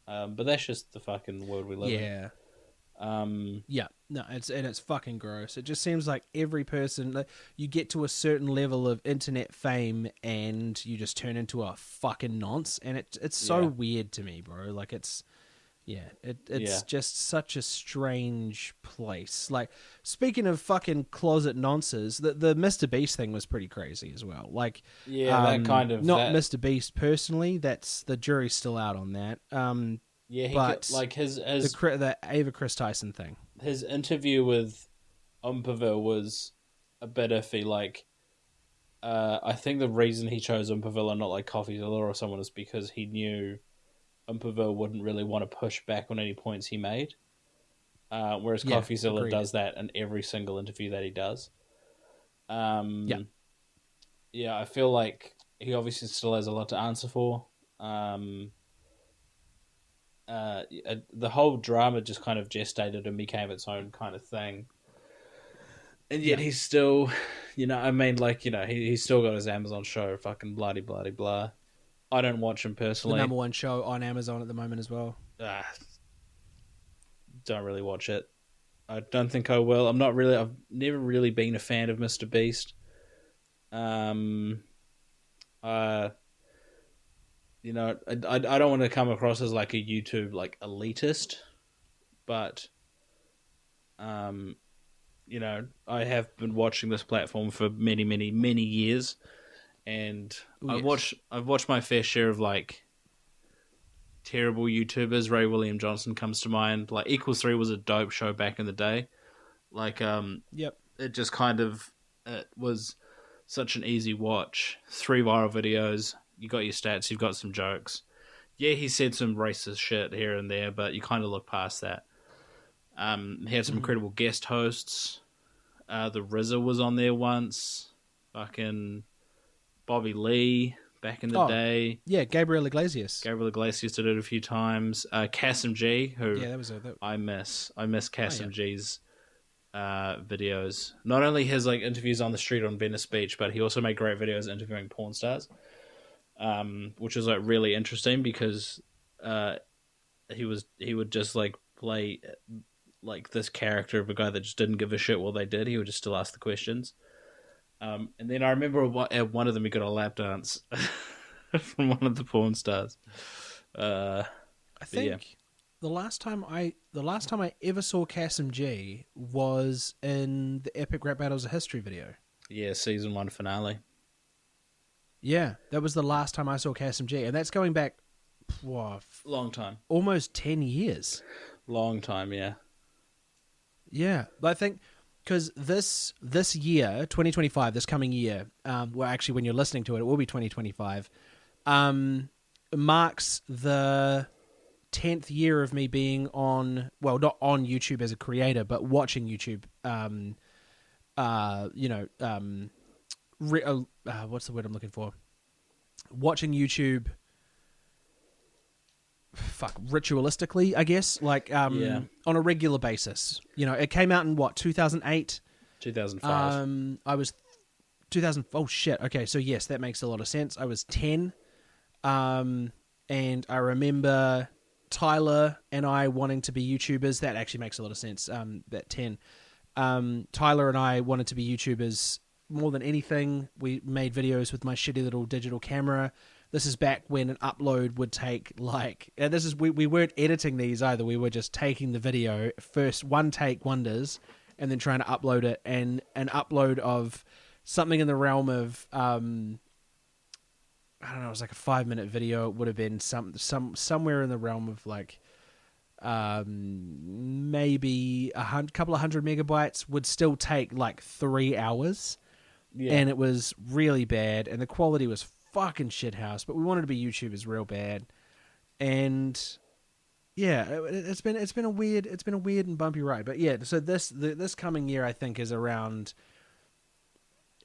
But that's just the fucking world we live in. Yeah. Yeah, no, it's fucking gross. It just seems like every person, you get to a certain level of internet fame and you just turn into a fucking nonce, and it's so weird to me, bro. Like it's just such a strange place. Like, speaking of fucking closet nonces, the Mr. Beast thing was pretty crazy as well. Like, that kind of not Mr. Beast personally. That's the jury's still out on that. But the Ava Chris Tyson thing. His interview with Umperville was a bit iffy. Like, I think the reason he chose Umperville and not like CoffeeZilla or someone is because he knew Umperville wouldn't really want to push back on any points he made. Whereas CoffeeZilla does that in every single interview that he does. Yeah, I feel like he obviously still has a lot to answer for. The whole drama just kind of gestated and became its own kind of thing. And yet he's still, he's still got his Amazon show, fucking bloody, bloody, blah. I don't watch him personally. The number one show on Amazon at the moment as well. Don't really watch it. I don't think I will. I've never really been a fan of Mr. Beast. I don't want to come across as like a YouTube like elitist, but I have been watching this platform for many, many, many years, and I've watched my fair share of like terrible YouTubers. Ray William Johnson comes to mind. Like Equals 3 was a dope show back in the day. Like it just kind of it was such an easy watch. 3 viral videos. You got your stats, you've got some jokes. Yeah, he said some racist shit here and there, but you kind of look past that. He had some incredible guest hosts. The RZA was on there once. Fucking Bobby Lee, back in the day. Yeah, Gabriel Iglesias. Gabriel Iglesias did it a few times. Kasim G, who I miss. I miss Kasim G's videos. Not only his like interviews on the street on Venice Beach, but he also made great videos interviewing porn stars, which is like really interesting because he would just like play like this character of a guy that just didn't give a shit what they did. He would just still ask the questions. And then I remember at one of them he got a lap dance from one of the porn stars. I think the last time I ever saw Kasim G was in the Epic Rap Battles of History video. Yeah, season 1 finale. Yeah, that was the last time I saw Kasim G, and that's going back long time, almost 10 years. Long time, yeah. Yeah, I think because this year, 2025, this coming year, well, actually, when you're listening to it, it will be 2025, marks the 10th year of me being on, well, not on YouTube as a creator, but watching YouTube. What's the word I'm looking for? Watching YouTube. Ritualistically, I guess, like on a regular basis. You know, it came out in what, 2008? 2005. I was 2000. Oh shit. Okay, so yes, that makes a lot of sense. I was 10, and I remember Tyler and I wanting to be YouTubers. That actually makes a lot of sense. That 10. Tyler and I wanted to be YouTubers more than anything. We made videos with my shitty little digital camera. This is back when an upload would take we weren't editing these either. We were just taking the video first, one take wonders, and then trying to upload it. And an upload of something in the realm of I don't know, it was like a 5-minute video. It would have been somewhere in the realm of like maybe couple of hundred megabytes. Would still take like 3 hours, and it was really bad, and the quality was fucking shithouse, but we wanted to be YouTubers real bad. And yeah, it's been a weird and bumpy ride. But yeah, so this coming year I think is around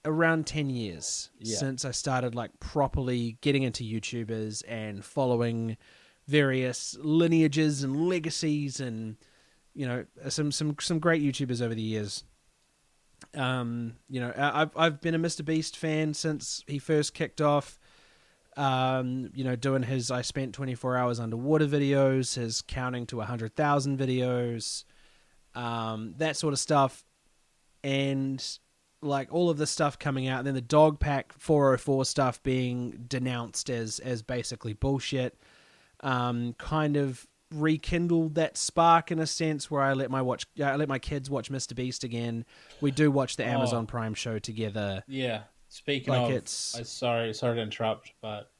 10 years since I started like properly getting into YouTubers and following various lineages and legacies, and you know, some great YouTubers over the years. You know, I've been a Mr. Beast fan since he first kicked off. You know, doing his I spent 24 hours underwater videos, his counting to 100,000 videos, that sort of stuff, and like all of this stuff coming out, and then the Dog Pack 404 stuff being denounced as basically bullshit, kind of rekindled that spark in a sense where I let my kids watch Mr. Beast again. We do watch the Amazon Prime show together. Yeah. Speaking like of, sorry to interrupt, but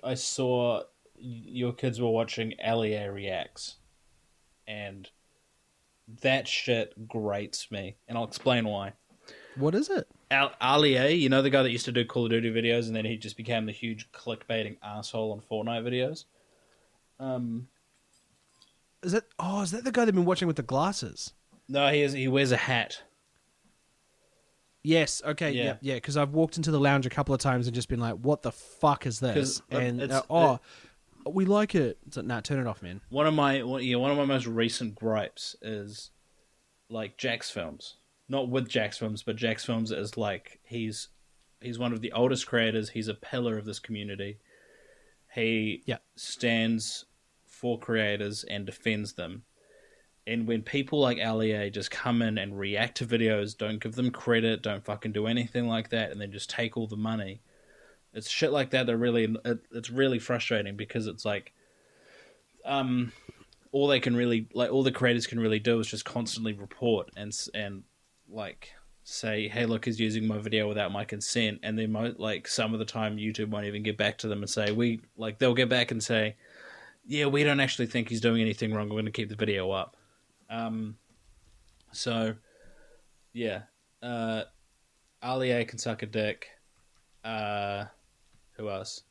I saw your kids were watching Allie Reacts, and that shit grates me, and I'll explain why. What is it? Allie, you know the guy that used to do Call of Duty videos, and then he just became the huge clickbaiting asshole on Fortnite videos. Is that the guy they've been watching with the glasses? No, he wears a hat. Yes, okay, yeah, because I've walked into the lounge a couple of times and just been like, what the fuck is this? And, we like it. So, nah, turn it off, man. One of my most recent gripes is, like, Jack's Films. Not with Jack's Films, but Jack's Films is like, he's one of the oldest creators. He's a pillar of this community. He stands for creators and defends them. And when people like Allie just come in and react to videos, don't give them credit, don't fucking do anything like that, and then just take all the money, it's shit like that it's really frustrating, because it's like, all they can really, like, all the creators can really do is just constantly report and like say, hey, look, he's using my video without my consent, and then like some of the time YouTube won't even get back to them and say, they'll get back and say, yeah, we don't actually think he's doing anything wrong, we're going to keep the video up. So yeah, Ali can suck a dick. Who else?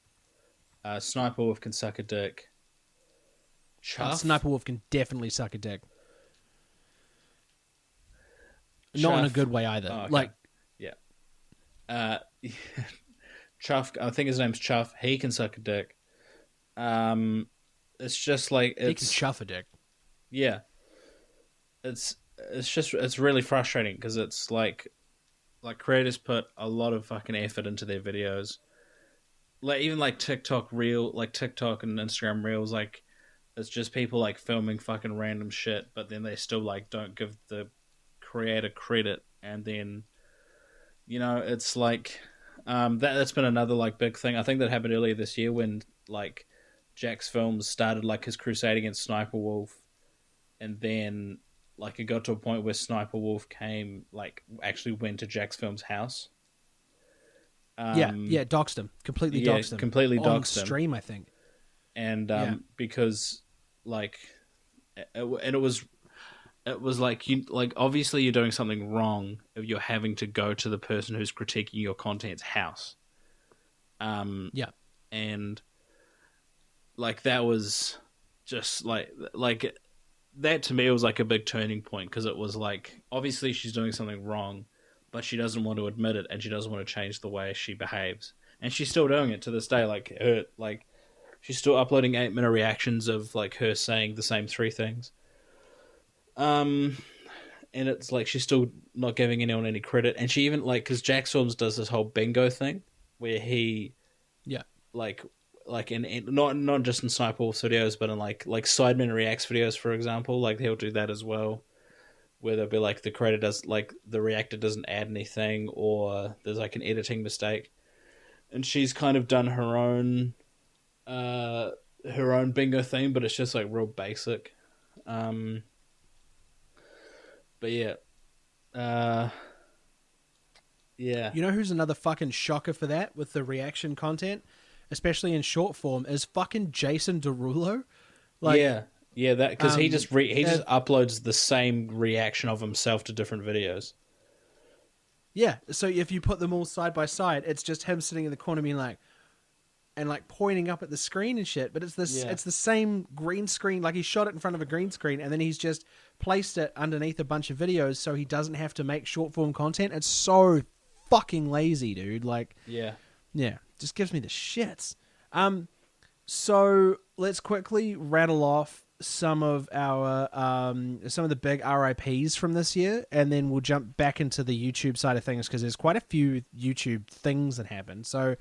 Sniper Wolf can suck a dick. Chuff? Sniper Wolf can definitely suck a dick. Not in a good way either. Oh, okay. Like, yeah. Chuff, I think his name's Chuff. He can suck a dick. It's just like He can chuff a dick. Yeah, it's really frustrating because it's like creators put a lot of fucking effort into their videos. Like even like TikTok and Instagram Reels, like it's just people like filming fucking random shit, but then they still like don't give the creator credit, and then it's like that's been another like big thing. I think that happened earlier this year when like Jack's Films started like his crusade against Sniper Wolf, and then like it got to a point where Sniper Wolf actually went to Jack's Films' house. Doxed him. Completely doxed him. Completely doxed him. On stream, I think. And because like it was like obviously you're doing something wrong if you're having to go to the person who's critiquing your content's house. And like that was just like that to me was like a big turning point, because it was like obviously she's doing something wrong, but she doesn't want to admit it, and she doesn't want to change the way she behaves, and she's still doing it to this day. Like she's still uploading 8-minute reactions of like her saying the same 3 things. And it's like she's still not giving anyone any credit, and she even because Jack's Films does this whole bingo thing where he in not just in Sniper Wolf's videos, but in like Sidemen Reacts videos, for example, like he'll do that as well, where they'll be like the creator does the reactor doesn't add anything, or there's like an editing mistake, and she's kind of done her own bingo thing, but it's just like real basic. But yeah. You know who's another fucking shocker for that with the reaction content, especially in short form, is fucking Jason Derulo. That because he just uploads the same reaction of himself to different videos. Yeah, so if you put them all side by side, it's just him sitting in the corner being like, and like pointing up at the screen and shit. But it's it's the same green screen. Like he shot it in front of a green screen, and then he's just placed it underneath a bunch of videos, so he doesn't have to make short form content. It's so fucking lazy, dude. Like, yeah, just gives me the shits. So let's quickly rattle off some of our some of the big RIPs from this year, and then we'll jump back into the YouTube side of things, because there's quite a few YouTube things that happened. So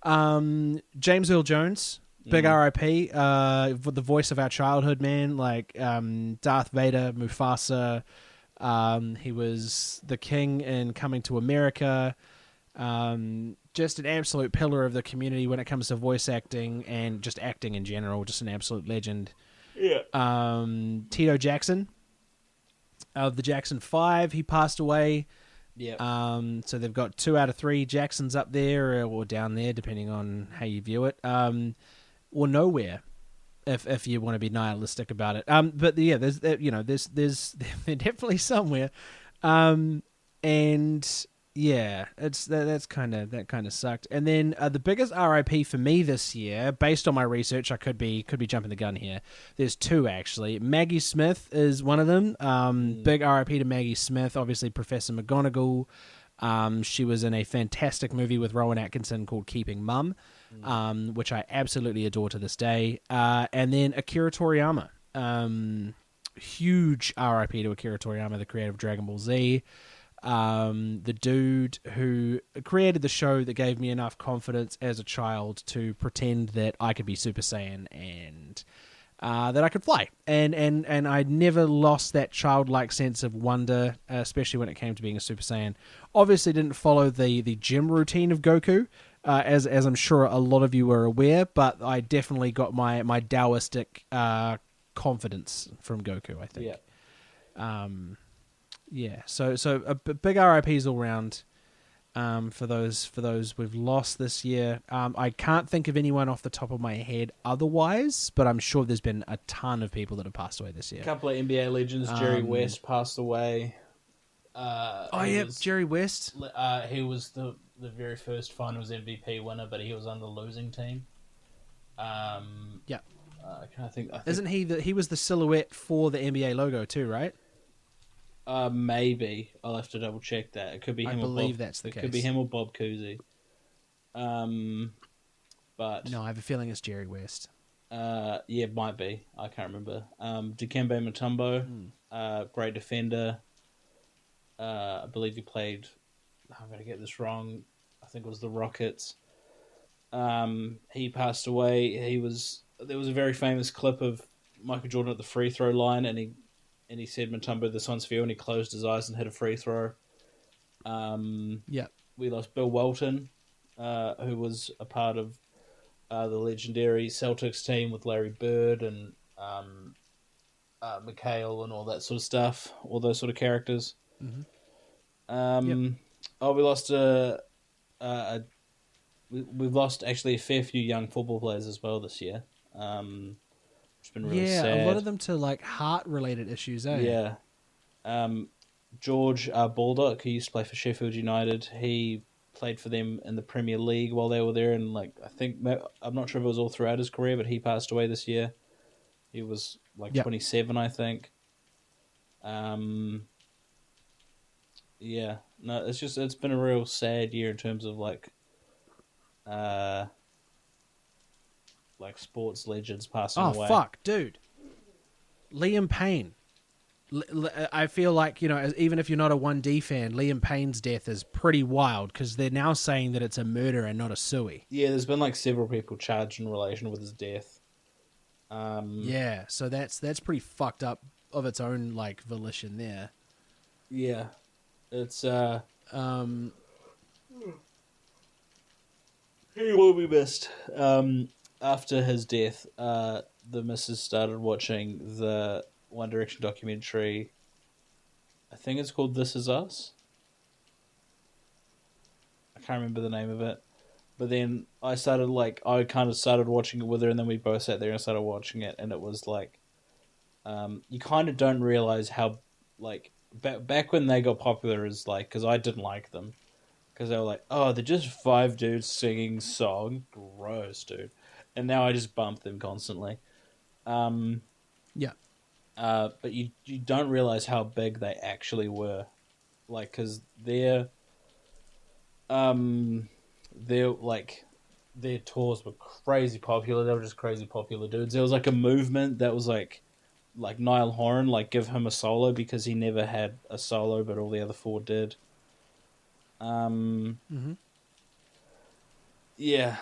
James Earl Jones, big RIP, the voice of our childhood, man, like Darth Vader, Mufasa. He was the king in Coming to America. Just an absolute pillar of the community when it comes to voice acting and just acting in general. Just an absolute legend. Yeah. Tito Jackson of the Jackson 5, he passed away. Yeah. So they've got 2 out of 3 Jacksons up there or down there, depending on how you view it. Or nowhere, if you want to be nihilistic about it. But yeah, there's they're definitely somewhere. And yeah, that kind of sucked. And then the biggest RIP for me this year, based on my research, I could be jumping the gun here. There's 2 actually. Maggie Smith is one of them. Big RIP to Maggie Smith, obviously Professor McGonagall. She was in a fantastic movie with Rowan Atkinson called Keeping Mum, which I absolutely adore to this day. And then Akira Toriyama. Huge RIP to Akira Toriyama, the creator of Dragon Ball Z. The dude who created the show that gave me enough confidence as a child to pretend that I could be Super Saiyan and that I could fly. And I never lost that childlike sense of wonder, especially when it came to being a Super Saiyan. Obviously didn't follow the gym routine of Goku, as I'm sure a lot of you are aware, but I definitely got my Taoistic confidence from Goku, I think. Yeah. Yeah, so a big RIPs all round for those we've lost this year. I can't think of anyone off the top of my head otherwise, but I'm sure there's been a ton of people that have passed away this year. A couple of NBA legends. Jerry West passed away. Jerry West. He was the very first Finals MVP winner, but he was on the losing team. Yeah. I think Isn't he was the silhouette for the NBA logo too, right? Maybe I'll have to double check that. It could be him. I believe that's the case. It could be him or Bob Cousy. But No, I have a feeling it's Jerry West. yeah, it might be. I can't remember. Dikembe Mutombo, great defender. I believe he played. I'm going to get this wrong. I think it was the Rockets. He passed away. There was a very famous clip of Michael Jordan at the free throw line, and he said, "Mutombo, this one's for you," and he closed his eyes and hit a free throw. Yeah. We lost Bill Walton, who was a part of the legendary Celtics team with Larry Bird and McHale and all that sort of stuff, all those sort of characters. Mm-hmm. We lost we've lost actually a fair few young football players as well this year. It's been really sad. A lot of them to like heart-related issues, eh? Yeah. George Baldock, who used to play for Sheffield United, he played for them in the Premier League while they were there, and I'm not sure if it was all throughout his career, but he passed away this year. He was 27, I think. Yeah, no, it's been a real sad year in terms of sports legends passing away. Oh fuck, dude, Liam Payne. I feel like, even if you're not a 1D fan, Liam Payne's death is pretty wild because they're now saying that it's a murder and not a suicide. Yeah, there's been several people charged in relation with his death. Yeah, so that's pretty fucked up of its own volition there. Yeah, it's he will be missed. After his death, the missus started watching the One Direction documentary. I think it's called This Is Us. I can't remember the name of it. But then I kind of started watching it with her, and then we both sat there and started watching it, and it was you kind of don't realize how, back when they got popular is because I didn't like them. Because they were they're just five dudes singing song. Gross, dude. And now I just bump them constantly. Yeah. But you don't realize how big they actually were. Because their tours were crazy popular. They were just crazy popular dudes. There was a movement that was like Niall Horan, give him a solo because he never had a solo, but all the other four did. Mm-hmm. Yeah,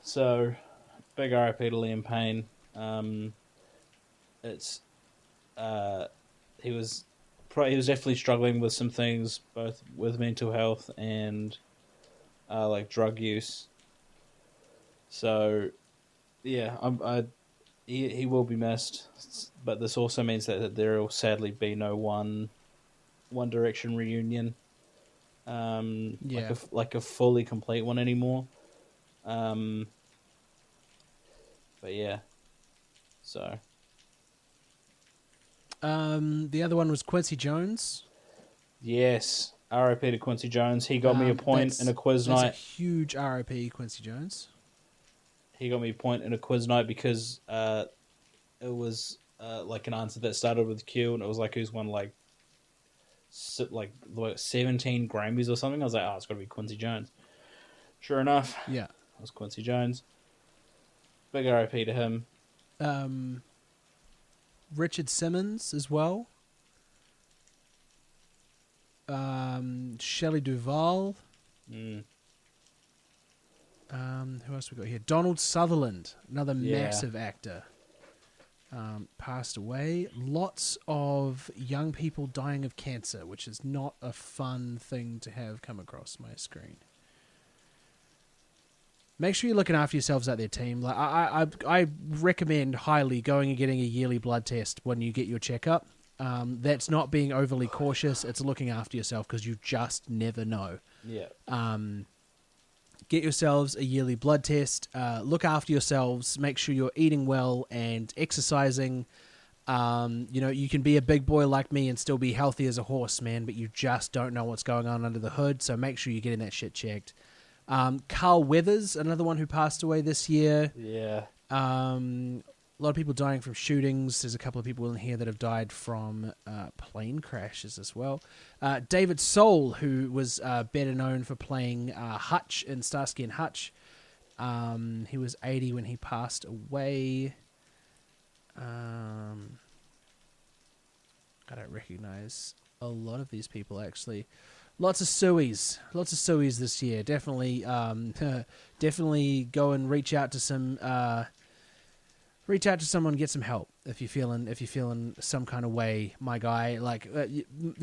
so big RIP to Liam Payne. He was definitely struggling with some things, both with mental health and drug use. So yeah, he will be missed, but this also means that there will sadly be no One Direction reunion. Yeah. A fully complete one anymore. But yeah, so. The other one was Quincy Jones. Yes, RIP to Quincy Jones. He got me a point in a quiz night. That's a huge RIP, Quincy Jones. He got me a point in a quiz night because it was an answer that started with Q, and it was who's won 17 Grammys or something. I was it's got to be Quincy Jones. Sure enough, yeah, it was Quincy Jones. Big RIP to him. Richard Simmons as well. Shelley Duvall. Mm. Who else we got here? Donald Sutherland, another massive actor. Passed away. Lots of young people dying of cancer, which is not a fun thing to have come across my screen. Make sure you're looking after yourselves out there, team. I recommend highly going and getting a yearly blood test when you get your checkup. That's not being overly cautious. It's looking after yourself because you just never know. Yeah. Get yourselves a yearly blood test. Look after yourselves. Make sure you're eating well and exercising. You can be a big boy like me and still be healthy as a horse, man, but you just don't know what's going on under the hood, so make sure you're getting that shit checked. Carl Weathers, another one who passed away this year. Yeah. lot of people dying from shootings. There's a couple of people in here that have died from plane crashes as well. David Soul, who was better known for playing Hutch in Starsky and Hutch. He was 80 when he passed away. I don't recognize a lot of these people, actually. Lots of sueys this year. Definitely, definitely go and reach out to someone, get some help if you're feeling some kind of way, my guy. Like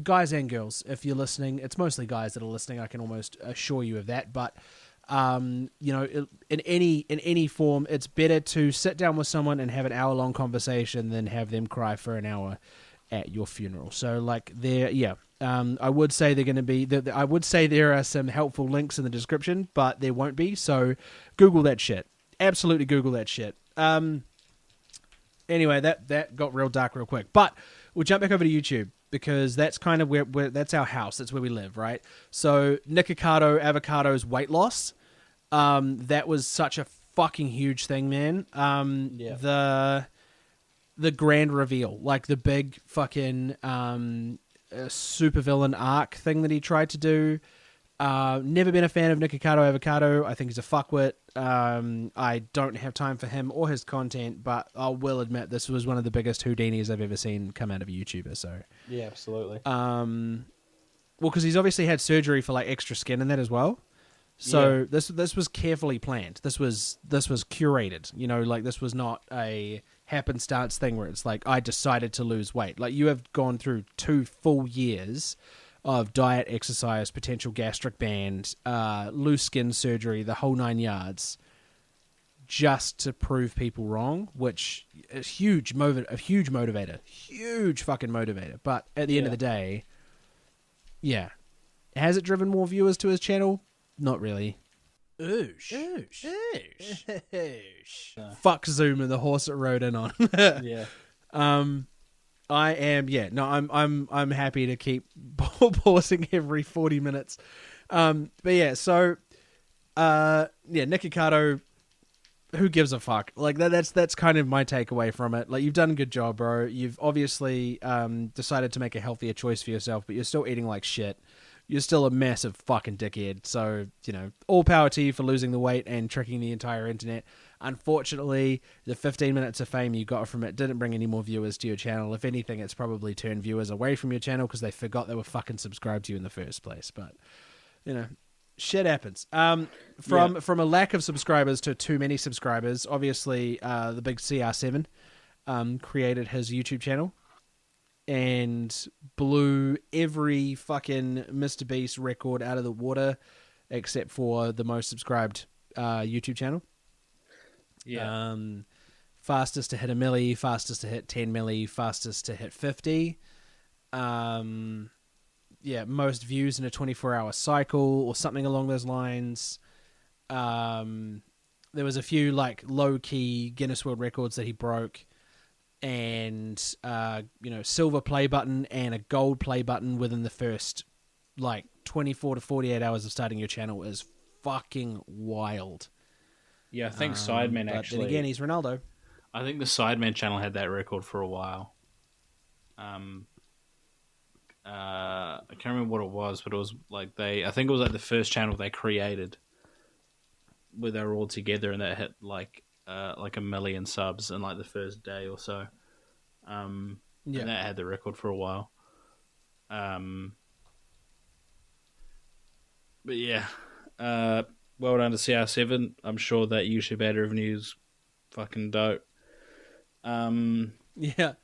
guys and girls, if you're listening, it's mostly guys that are listening. I can almost assure you of that. But in any form, it's better to sit down with someone and have an hour-long conversation than have them cry for an hour at your funeral. So, like, I would say they're going to be. I would say there are some helpful links in the description, but there won't be. So, Google that shit. Absolutely, Google that shit. Anyway, that got real dark real quick. But we'll jump back over to YouTube because that's kind of where that's our house. That's where we live, right? So, Nikocado Avocado's weight loss. That was such a fucking huge thing, man. The grand reveal, like the big fucking supervillain arc thing that he tried to do. Never been a fan of Nikocado Avocado. I think he's a fuckwit. I don't have time for him or his content, but I will admit this was one of the biggest Houdinis I've ever seen come out of a YouTuber. So yeah, absolutely. Well, because he's obviously had surgery for like extra skin and that as well. So this was carefully planned. This was curated. You know, like this was not a happenstance thing where it's like I decided to lose weight. Like you have gone through 2 full years of diet, exercise, potential gastric band, loose skin surgery, the whole 9 yards, just to prove people wrong, which is a huge motivator, huge fucking motivator. But at the end of the day, has it driven more viewers to his channel? Not really. Oosh. Fuck Zoom and the horse it rode in on. Yeah. I'm happy to keep pausing every 40 minutes. Nikocado, who gives a fuck? Like that's kind of my takeaway from it. Like you've done a good job, bro. You've obviously decided to make a healthier choice for yourself, but you're still eating like shit. You're still a massive fucking dickhead. So, all power to you for losing the weight and tricking the entire internet. Unfortunately, the 15 minutes of fame you got from it didn't bring any more viewers to your channel. If anything, it's probably turned viewers away from your channel because they forgot they were fucking subscribed to you in the first place. But, shit happens. From a lack of subscribers to too many subscribers, obviously the big CR7 created his YouTube channel and blew every fucking Mr. Beast record out of the water except for the most subscribed YouTube channel. Yeah. Fastest to hit 1 milli, fastest to hit 10 milli, fastest to hit 50. Most views in a 24-hour cycle or something along those lines. There was a few like low-key Guinness World Records that he broke. And silver play button and a gold play button within the first 24 to 48 hours of starting your channel is fucking wild. Yeah, I think Sidemen actually. Then again, he's Ronaldo. I think the Sidemen channel had that record for a while. I can't remember what it was, but it was like I think it was like the first channel they created where they were all together and they hit like 1 million subs in like the first day or so. And that had the record for a while. But yeah, well done to CR7. I'm sure that YouTube ad revenue is fucking dope. Yeah.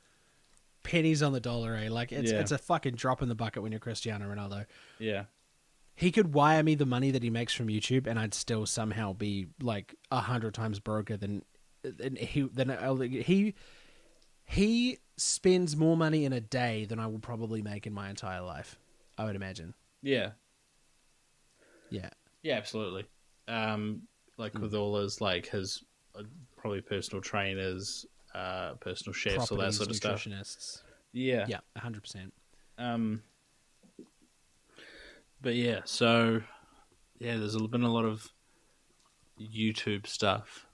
Pennies on the dollar, eh? Like it's a fucking drop in the bucket when you're Cristiano Ronaldo. Yeah. He could wire me the money that he makes from YouTube and I'd still somehow be like 100 times broker than he spends more money in a day than I will probably make in my entire life, I would imagine. Yeah. Yeah. Yeah, absolutely. With all his his probably personal trainers, personal chefs, all that sort of stuff. Nutritionists. Yeah. Yeah, 100%. But yeah, so there's been a lot of YouTube stuff.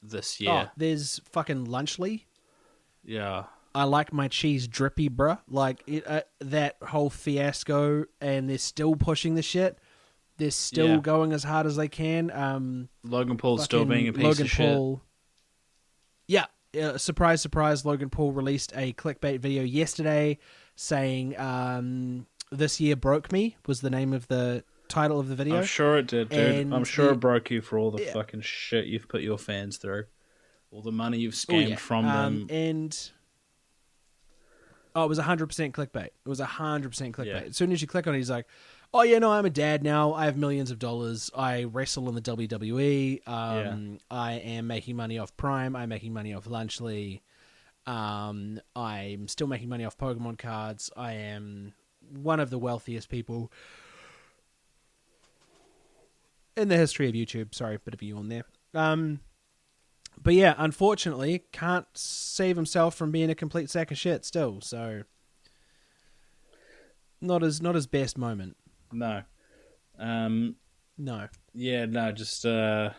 this Oh, year. there's fucking Lunchley. Yeah. I like my cheese drippy, bruh. Like that whole fiasco, and they're still pushing the shit. They're still going as hard as they can. Logan Paul's still Fucking being a piece Logan of shit. Paul. Yeah, surprise, surprise. Logan Paul released a clickbait video yesterday saying "This Year Broke Me" was the name of the title of the video. I'm sure it did, dude. And I'm sure it broke you for all the fucking shit you've put your fans through. All the money you've scammed from them. And it was 100% clickbait. It was 100% clickbait. Yeah. As soon as you click on it, he's like, "Oh yeah, no, I'm a dad now. I have millions of dollars. I wrestle in the WWE. I am making money off Prime. I'm making money off Lunchley. I'm still making money off Pokemon cards. I am one of the wealthiest people in the history of YouTube." Sorry, bit of you on there. But yeah, unfortunately, can't save himself from being a complete sack of shit still. So, not his best moment. No. No. Yeah, no, just I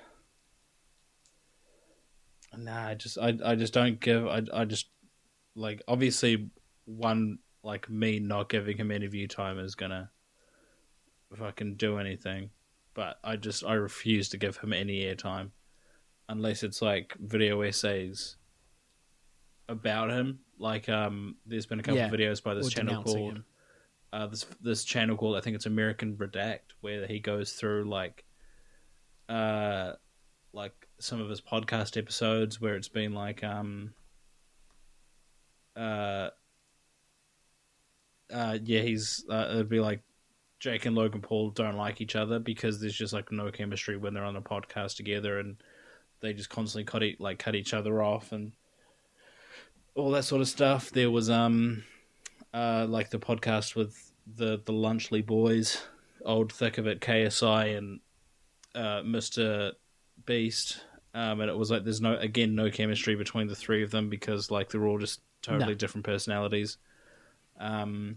just don't give. I just like, obviously one, like, me not giving him any view time is gonna fucking do anything, but I refuse to give him any airtime unless it's like video essays about him. Like, there's been a couple of videos by this channel called this channel called, I think it's American Redact, where he goes through like some of his podcast episodes where it's been like he's it'd be like Jake and Logan Paul don't like each other because there's just like no chemistry when they're on a podcast together, and they just constantly cut each other off and all that sort of stuff. There was like the podcast with the Lunchley boys, old thick of it KSI and Mr. Beast, and it was like there's no chemistry between the three of them because like they're all just totally different personalities. There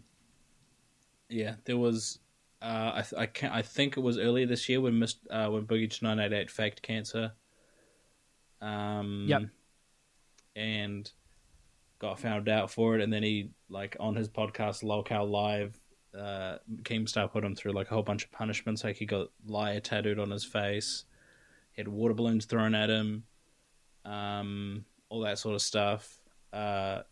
was I think it was earlier this year when Boogie 988 faked cancer. And got found out for it, and then he, like, on his podcast Lolcow Live, Keemstar put him through like a whole bunch of punishments. Like, he got liar tattooed on his face, he had water balloons thrown at him, all that sort of stuff. And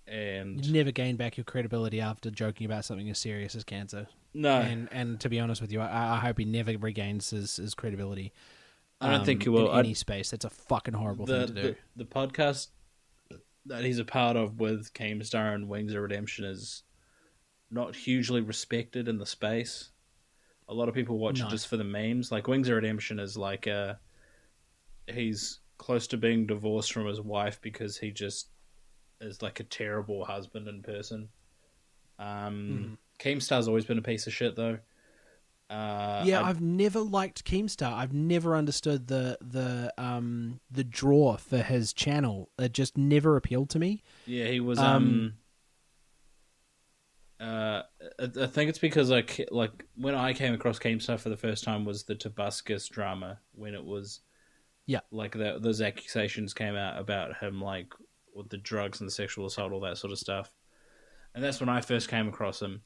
you never gain back your credibility after joking about something as serious as cancer. No, and to be honest with you, I hope he never regains his credibility. I don't think he will in any space. That's a fucking horrible thing to do. The podcast that he's a part of with Keemstar and Wings of Redemption is not hugely respected in the space. A lot of people watch it just for the memes. Like, Wings of Redemption is like he's close to being divorced from his wife because he just is like a terrible husband in person. Keemstar's always been a piece of shit though. I've never liked Keemstar. I've never understood the draw for his channel. It just never appealed to me. Yeah, he was. I think it's because like when I came across Keemstar for the first time was the Tobuscus drama, when it was like those accusations came out about him, like with the drugs and the sexual assault, all that sort of stuff, and that's when I first came across him.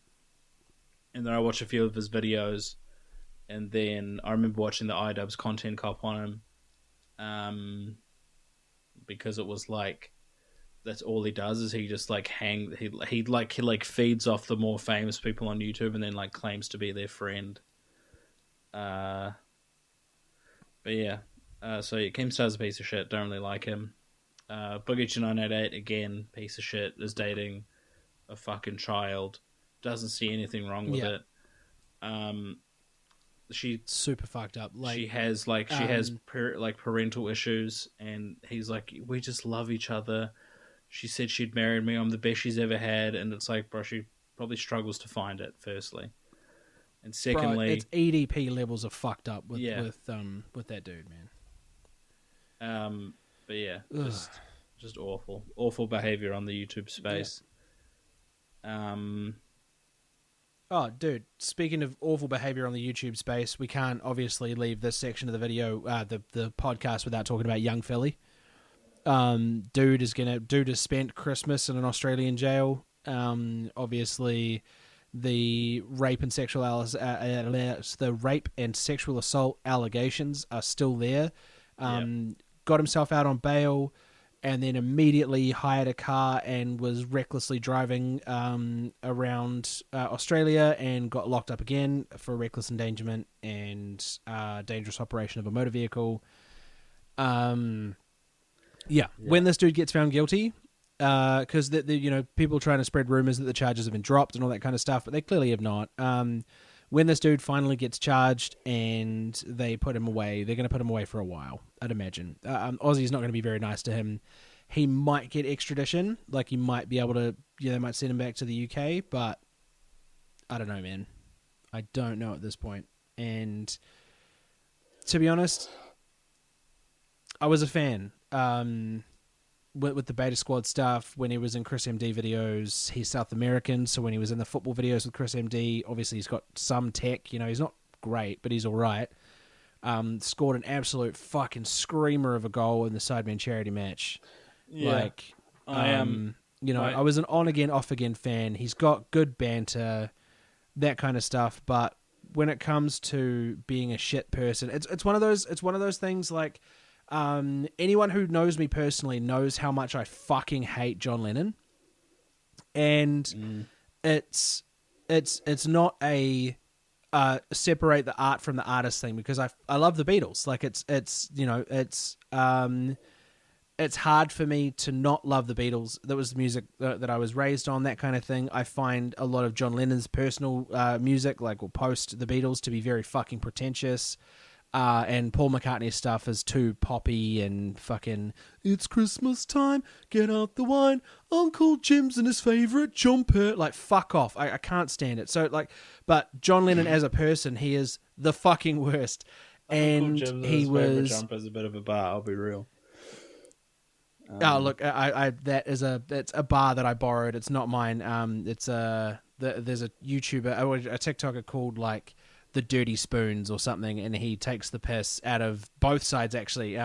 And then I watched a few of his videos, and then I remember watching the iDubbbz content cop on him, because it was like that's all he does is he just like he feeds off the more famous people on YouTube and then like claims to be their friend. But yeah, Keemstar's a piece of shit. Don't really like him. Boogie 988 again, piece of shit, is dating a fucking child. Doesn't see anything wrong with it. She's super fucked up. Like, she has parental issues, and he's like, we just love each other. She said she'd married me. I'm the best she's ever had, and it's like, bro, she probably struggles to find it. Firstly, and secondly, its EDP levels are fucked up with that dude, man. But yeah, just awful behavior on the YouTube space. Oh, dude, speaking of awful behavior on the YouTube space, we can't obviously leave this section of the video, the podcast, without talking about young Philly. Dude has spent Christmas in an Australian jail. Obviously, the rape and sexual assault allegations are still there. Got himself out on bail, and then immediately hired a car and was recklessly driving around Australia and got locked up again for reckless endangerment and dangerous operation of a motor vehicle. When this dude gets found guilty, because people trying to spread rumors that the charges have been dropped and all that kind of stuff, but they clearly have not. When this dude finally gets charged and they put him away, they're going to put him away for a while, I'd imagine. Aussie's not going to be very nice to him. He might get extradition, like he might be able to, they might send him back to the UK, but I don't know, man. I don't know at this point. And to be honest, I was a fan. With the Beta Squad stuff, when he was in Chris MD videos, he's South American, so when he was in the football videos with Chris MD, obviously he's got some tech, he's not great, but he's alright. Scored an absolute fucking screamer of a goal in the Sidemen charity match. Yeah. I was an on-again, off-again fan. He's got good banter, that kind of stuff, but when it comes to being a shit person, it's one of those things like, anyone who knows me personally knows how much I fucking hate John Lennon, and it's not a separate the art from the artist thing, because I love the Beatles. Like it's hard for me to not love the Beatles. That was the music that I was raised on, that kind of thing. I find a lot of John Lennon's personal music, post the Beatles, to be very fucking pretentious. And Paul McCartney's stuff is too poppy and fucking, it's Christmas time, get out the wine, Uncle Jim's in his favourite jumper. Like, fuck off. I can't stand it. So, but John Lennon as a person, he is the fucking worst. And Uncle Jim's he was... jumper's a bit of a bar, I'll be real. Look, that's a bar that I borrowed. It's not mine. There's a YouTuber, a TikToker called, the Dirty Spoons or something, and he takes the piss out of both sides, actually.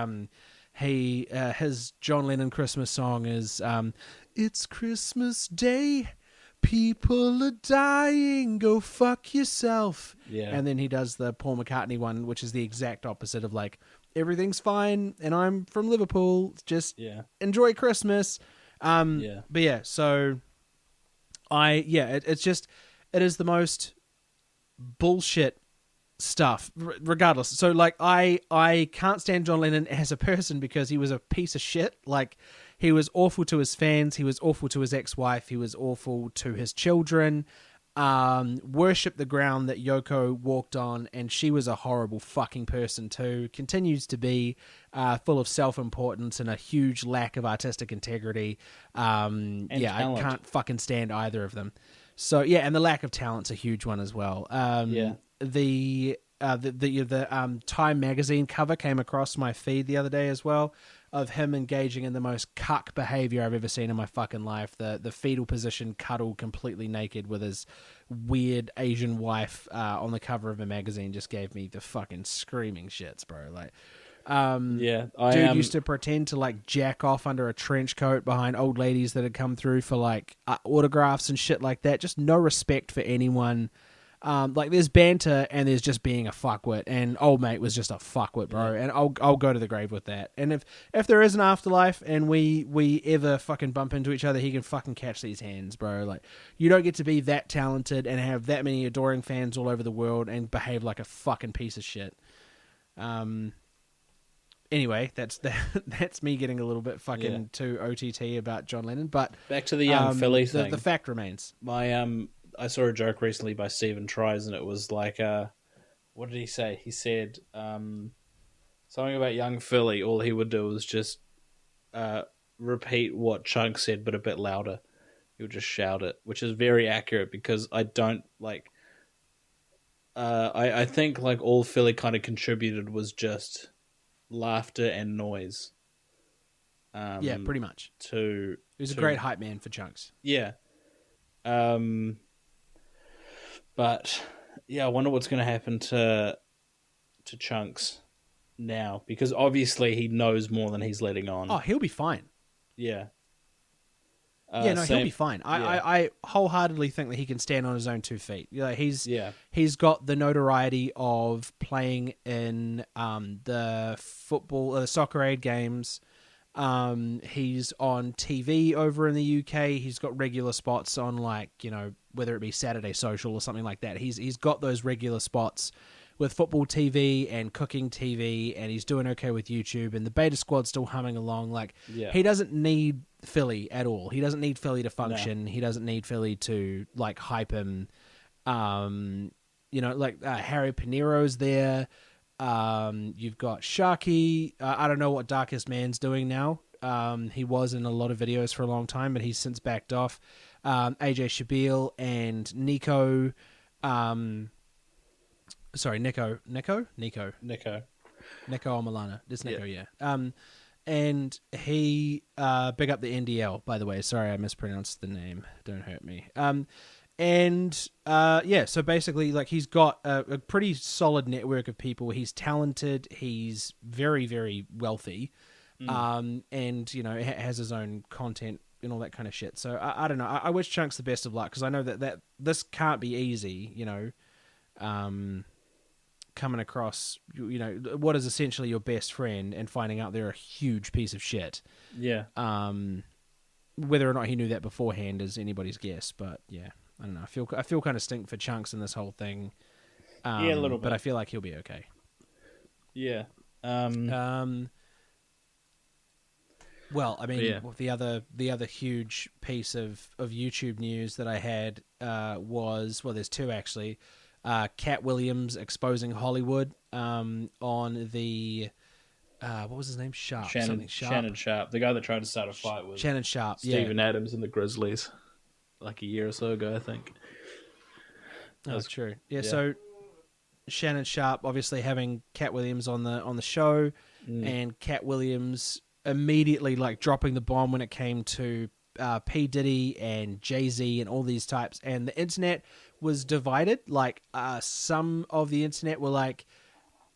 His John Lennon Christmas song is It's Christmas Day, people are dying, go fuck yourself. Yeah. And then he does the Paul McCartney one, which is the exact opposite of everything's fine and I'm from Liverpool, just enjoy Christmas. But yeah, so it is the most bullshit stuff, regardless. So I can't stand John Lennon as a person because he was a piece of shit. He was awful to his fans, he was awful to his ex-wife, he was awful to his children, worshipped the ground that Yoko walked on, and she was a horrible fucking person too, continues to be, full of self-importance and a huge lack of artistic integrity. And I talent. can't fucking stand either of them. So and the lack of talent's a huge one as well. The Time magazine cover came across my feed the other day as well, of him engaging in the most cuck behavior I've ever seen in my fucking life. The fetal position cuddle completely naked with his weird Asian wife on the cover of a magazine just gave me the fucking screaming shits, bro. Dude used to pretend to jack off under a trench coat behind old ladies that had come through for autographs and shit like that. Just no respect for anyone. There's banter and there's just being a fuckwit, and old mate was just a fuckwit, bro. And I'll go to the grave with that. And if there is an afterlife and we ever fucking bump into each other, he can fucking catch these hands, bro. You don't get to be that talented and have that many adoring fans all over the world and behave like a fucking piece of shit. Anyway, that's me getting a little bit fucking too OTT about John Lennon. But back to the young Philly thing. The fact remains. I saw a joke recently by Stephen Tries, and it was what did he say? He said something about young Philly. All he would do was just repeat what Chunk said, but a bit louder. He would just shout it, which is very accurate because I don't I think all Philly kind of contributed was just laughter and noise. Pretty much. He was a great hype man for Chunks. Yeah. But yeah, I wonder what's going to happen to Chunks now, because obviously he knows more than he's letting on. Oh, he'll be fine. Yeah. Yeah, no, he'll be fine. Yeah. I wholeheartedly think that he can stand on his own 2 feet. You know, Yeah. he's got the notoriety of playing in the football, soccer aid games. He's on TV over in the UK. He's got regular spots on, like, you know, whether it be Saturday Social or something like that. He's got those regular spots with football TV and cooking TV, and he's doing okay with YouTube, and the beta squad's still humming along. Like, he doesn't need Philly at all. He doesn't need Philly to function. No. He doesn't need Philly to, like, hype him. You know, like, Harry Pinero's there. You've got Sharky. I don't know what Darkest Man's doing now. He was in a lot of videos for a long time, but he's since backed off. AJ Shabil and Nico. Sorry, Nico Milana. It's Nico, yeah. And he big up the NDL, by the way. Sorry, I mispronounced the name. Don't hurt me. So basically, like, he's got a pretty solid network of people. He's talented. He's very, very wealthy, and, you know, has his own content and all that kind of shit. So I don't know. I wish Chunks the best of luck, because I know that this can't be easy. You know, coming across, you know, what is essentially your best friend and finding out they're a huge piece of shit. Yeah. Whether or not he knew that beforehand is anybody's guess, but yeah. I don't know. I feel kind of stink for Chunks in this whole thing. Yeah, a little bit. But I feel like he'll be okay. Yeah. Well, I mean, the other huge piece of YouTube news that I had was, well, there's 2 actually. Cat Williams exposing Hollywood on the what was his name? Sharp. Shannon Sharp, the guy that tried to start a fight with Shannon Sharp, Steven Adams and the Grizzlies, like a year or so ago, I think. That's true. Yeah, so Shannon Sharp obviously having Cat Williams on the show, and Cat Williams immediately, like, dropping the bomb when it came to P. Diddy and Jay-Z and all these types, and the internet was divided. Like, some of the internet were like,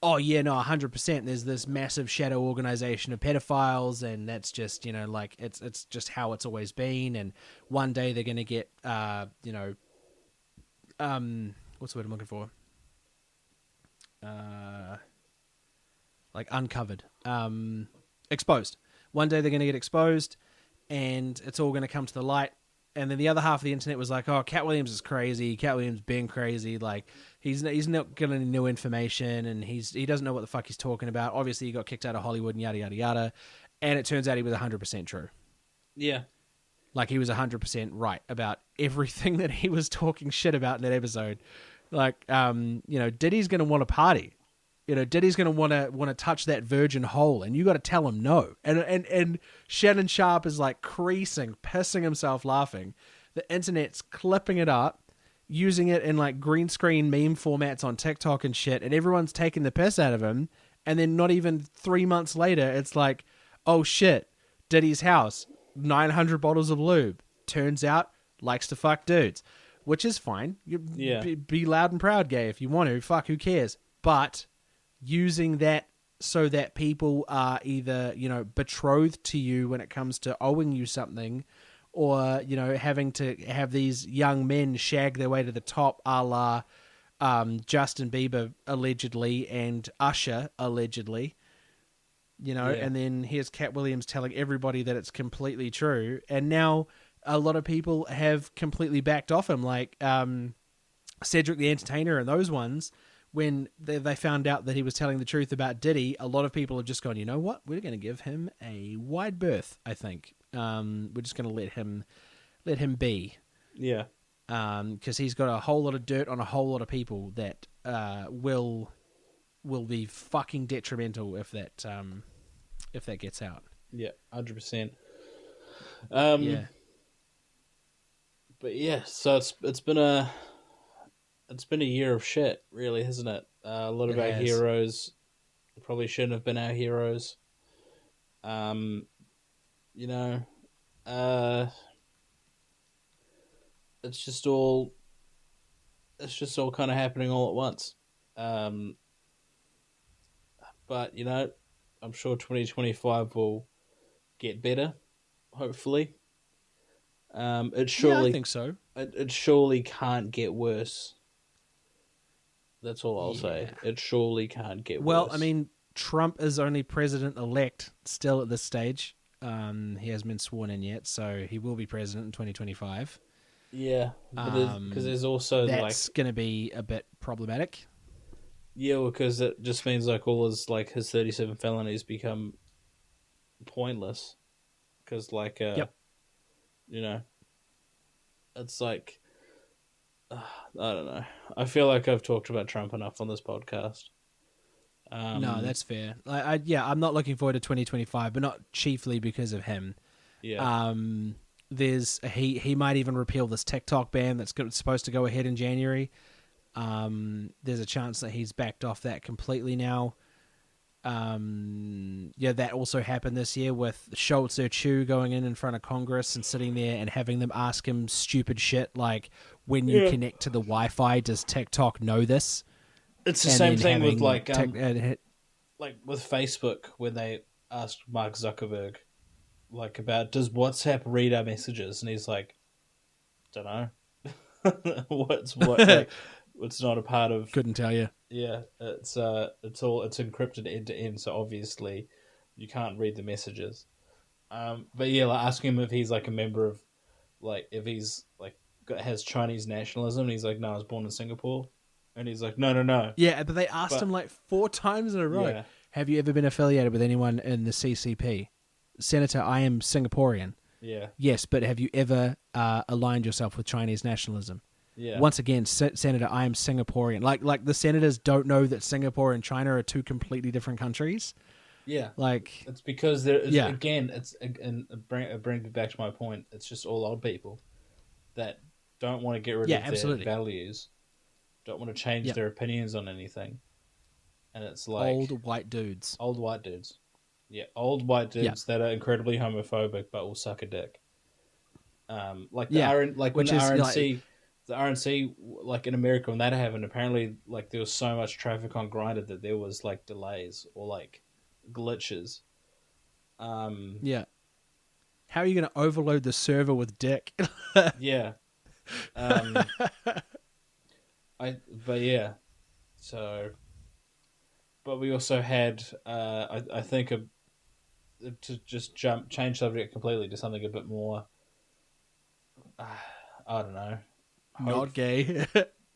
oh yeah, no, 100%, there's this massive shadow organization of pedophiles, and that's just, you know, like, it's just how it's always been, and one day they're going to get, you know, what's the word I'm looking for? Like, uncovered. Exposed. One day they're going to get exposed, and it's all going to come to the light. And then the other half of the internet was like, oh, Cat Williams is crazy. Cat Williams being crazy. Like, he's not getting any new information, and he doesn't know what the fuck he's talking about. Obviously, he got kicked out of Hollywood and yada, yada, yada. And it turns out he was 100% true. Yeah. Like, he was 100% right about everything that he was talking shit about in that episode. Like, you know, Diddy's going to want to party. You know, Diddy's going to want to touch that virgin hole, and you got to tell him no. And Shannon Sharp is, like, creasing, pissing himself laughing. The internet's clipping it up, using it in, like, green screen meme formats on TikTok and shit, and everyone's taking the piss out of him. And then not even 3 months later, it's like, oh shit, Diddy's house, 900 bottles of lube. Turns out, likes to fuck dudes, which is fine. Be loud and proud, gay, if you want to. Fuck, who cares? But using that so that people are either, you know, betrothed to you when it comes to owing you something, or, you know, having to have these young men shag their way to the top, a la Justin Bieber allegedly and Usher allegedly, you know, and then here's Cat Williams telling everybody that it's completely true, and now a lot of people have completely backed off him, like Cedric the Entertainer and those ones. When they found out that he was telling the truth about Diddy, a lot of people have just gone, you know what? We're going to give him a wide berth, I think. We're just going to let him be. Yeah. Because he's got a whole lot of dirt on a whole lot of people that will be fucking detrimental if that gets out. Yeah, 100%. Yeah. But yeah, so it's been a year of shit, really, hasn't it? A lot of our heroes probably shouldn't have been our heroes. You know, it's just all it's just all kind of happening all at once. But I'm sure 2025 will get better. Hopefully, it Yeah, I surely think so. it surely can't get worse. That's all I'll say. Yeah. It surely can't get Well, I worse. mean, Trump is only president-elect still at this stage. He hasn't been sworn in yet, so he will be president in 2025. Yeah, but there's also That's going to be a bit problematic. because it just means all his 37 felonies become pointless because Yep. you know it's I don't know. I feel like I've talked about Trump enough on this podcast. No, that's fair. I'm not looking forward to 2025, but not chiefly because of him. Yeah. He might even repeal this TikTok ban that's supposed to go ahead in January. There's a chance that he's backed off that completely now. That also happened this year with Schultz or Chu going in front of Congress and sitting there and having them ask him stupid shit like, when you connect to the Wi-Fi, does TikTok know this? It's the And same then thing with having with Facebook when they asked Mark Zuckerberg about does WhatsApp read our messages, and he's like, don't know. What's not a part of. couldn't tell you. Yeah, it's encrypted end to end, so obviously you can't read the messages. But yeah, asking him if he's a member of if he's has Chinese nationalism, and he's like, no, I was born in Singapore, and he's like, no. Yeah, but they asked him 4 times in a row. Yeah. Have you ever been affiliated with anyone in the CCP? Senator, I am Singaporean. Yeah. Yes, but have you ever aligned yourself with Chinese nationalism? Yeah. Once again, Senator, I am Singaporean. Like the senators don't know that Singapore and China are 2 completely different countries. Yeah. Like, it's because there is, yeah. again, it brings me back to my point. It's just all old people that don't want to get rid of absolutely. their values, don't want to change their opinions on anything. And it's old white dudes. Old white dudes. Yeah, old white dudes that are incredibly homophobic but will suck a dick. When the RNC, the RNC, in America, when that happened, apparently, there was so much traffic on Grindr that there was delays or glitches. Yeah. How are you going to overload the server with dick? Yeah. But we also had, I think, to just change subject completely to something a bit more, I don't know, not gay.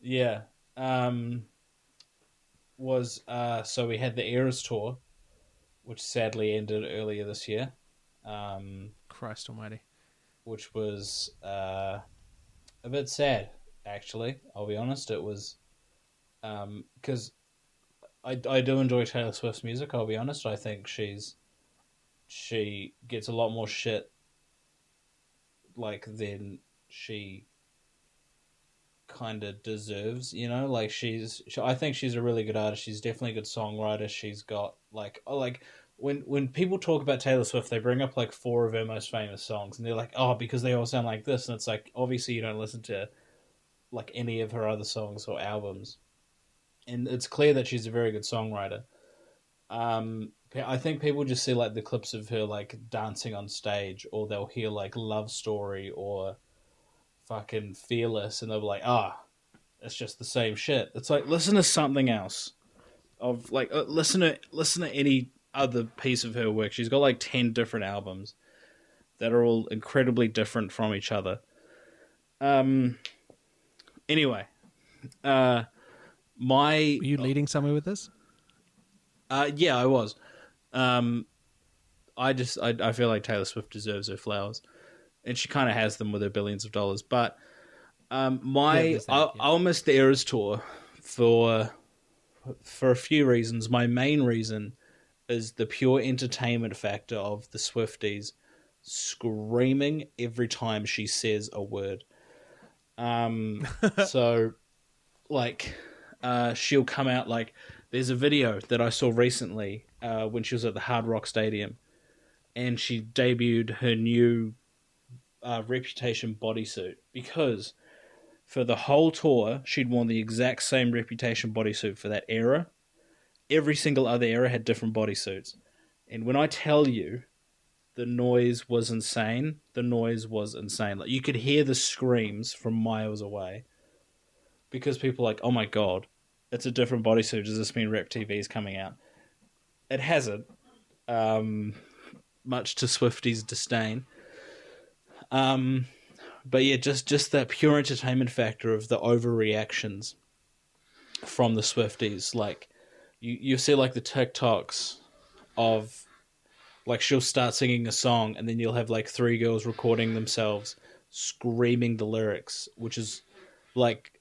Yeah. So we had the Eras tour, which sadly ended earlier this year. Christ almighty. Which was a bit sad, actually. I'll be honest. It was because I do enjoy Taylor Swift's music. I'll be honest. I think she gets a lot more shit than she kind of deserves, I think she's a really good artist. She's definitely a good songwriter. She's got when people talk about Taylor Swift, they bring up 4 of her most famous songs, and they're like, oh, because they all sound like this, and it's obviously you don't listen to any of her other songs or albums, and it's clear that she's a very good songwriter. I think people just see the clips of her dancing on stage, or they'll hear Love Story or fucking Fearless, and they'll be like, it's just the same shit. It's listen to something else. Listen to any other piece of her work. She's got 10 different albums that are all incredibly different from each other. Anyway, were you leading somewhere with this? Yeah, I was. I feel like Taylor Swift deserves her flowers, and she kind of has them with her billions of dollars. But I'll miss the Eras tour for a few reasons. My main reason is the pure entertainment factor of the Swifties screaming every time she says a word. So, she'll come out there's a video that I saw recently when she was at the Hard Rock Stadium, and she debuted her new Reputation bodysuit because For the whole tour, she'd worn the exact same Reputation bodysuit for that era. Every single other era had different bodysuits. And when I tell you, the noise was insane. The noise was insane. Like, you could hear the screams from miles away. Because people are like, oh my god, it's a different bodysuit. Does this mean Rep TV is coming out? It hasn't. Much to Swifties' disdain. But yeah, just that pure entertainment factor of the overreactions from the Swifties. Like, you see like the TikToks of, like, she'll start singing a song and then you'll have like 3 girls recording themselves screaming the lyrics, which is like,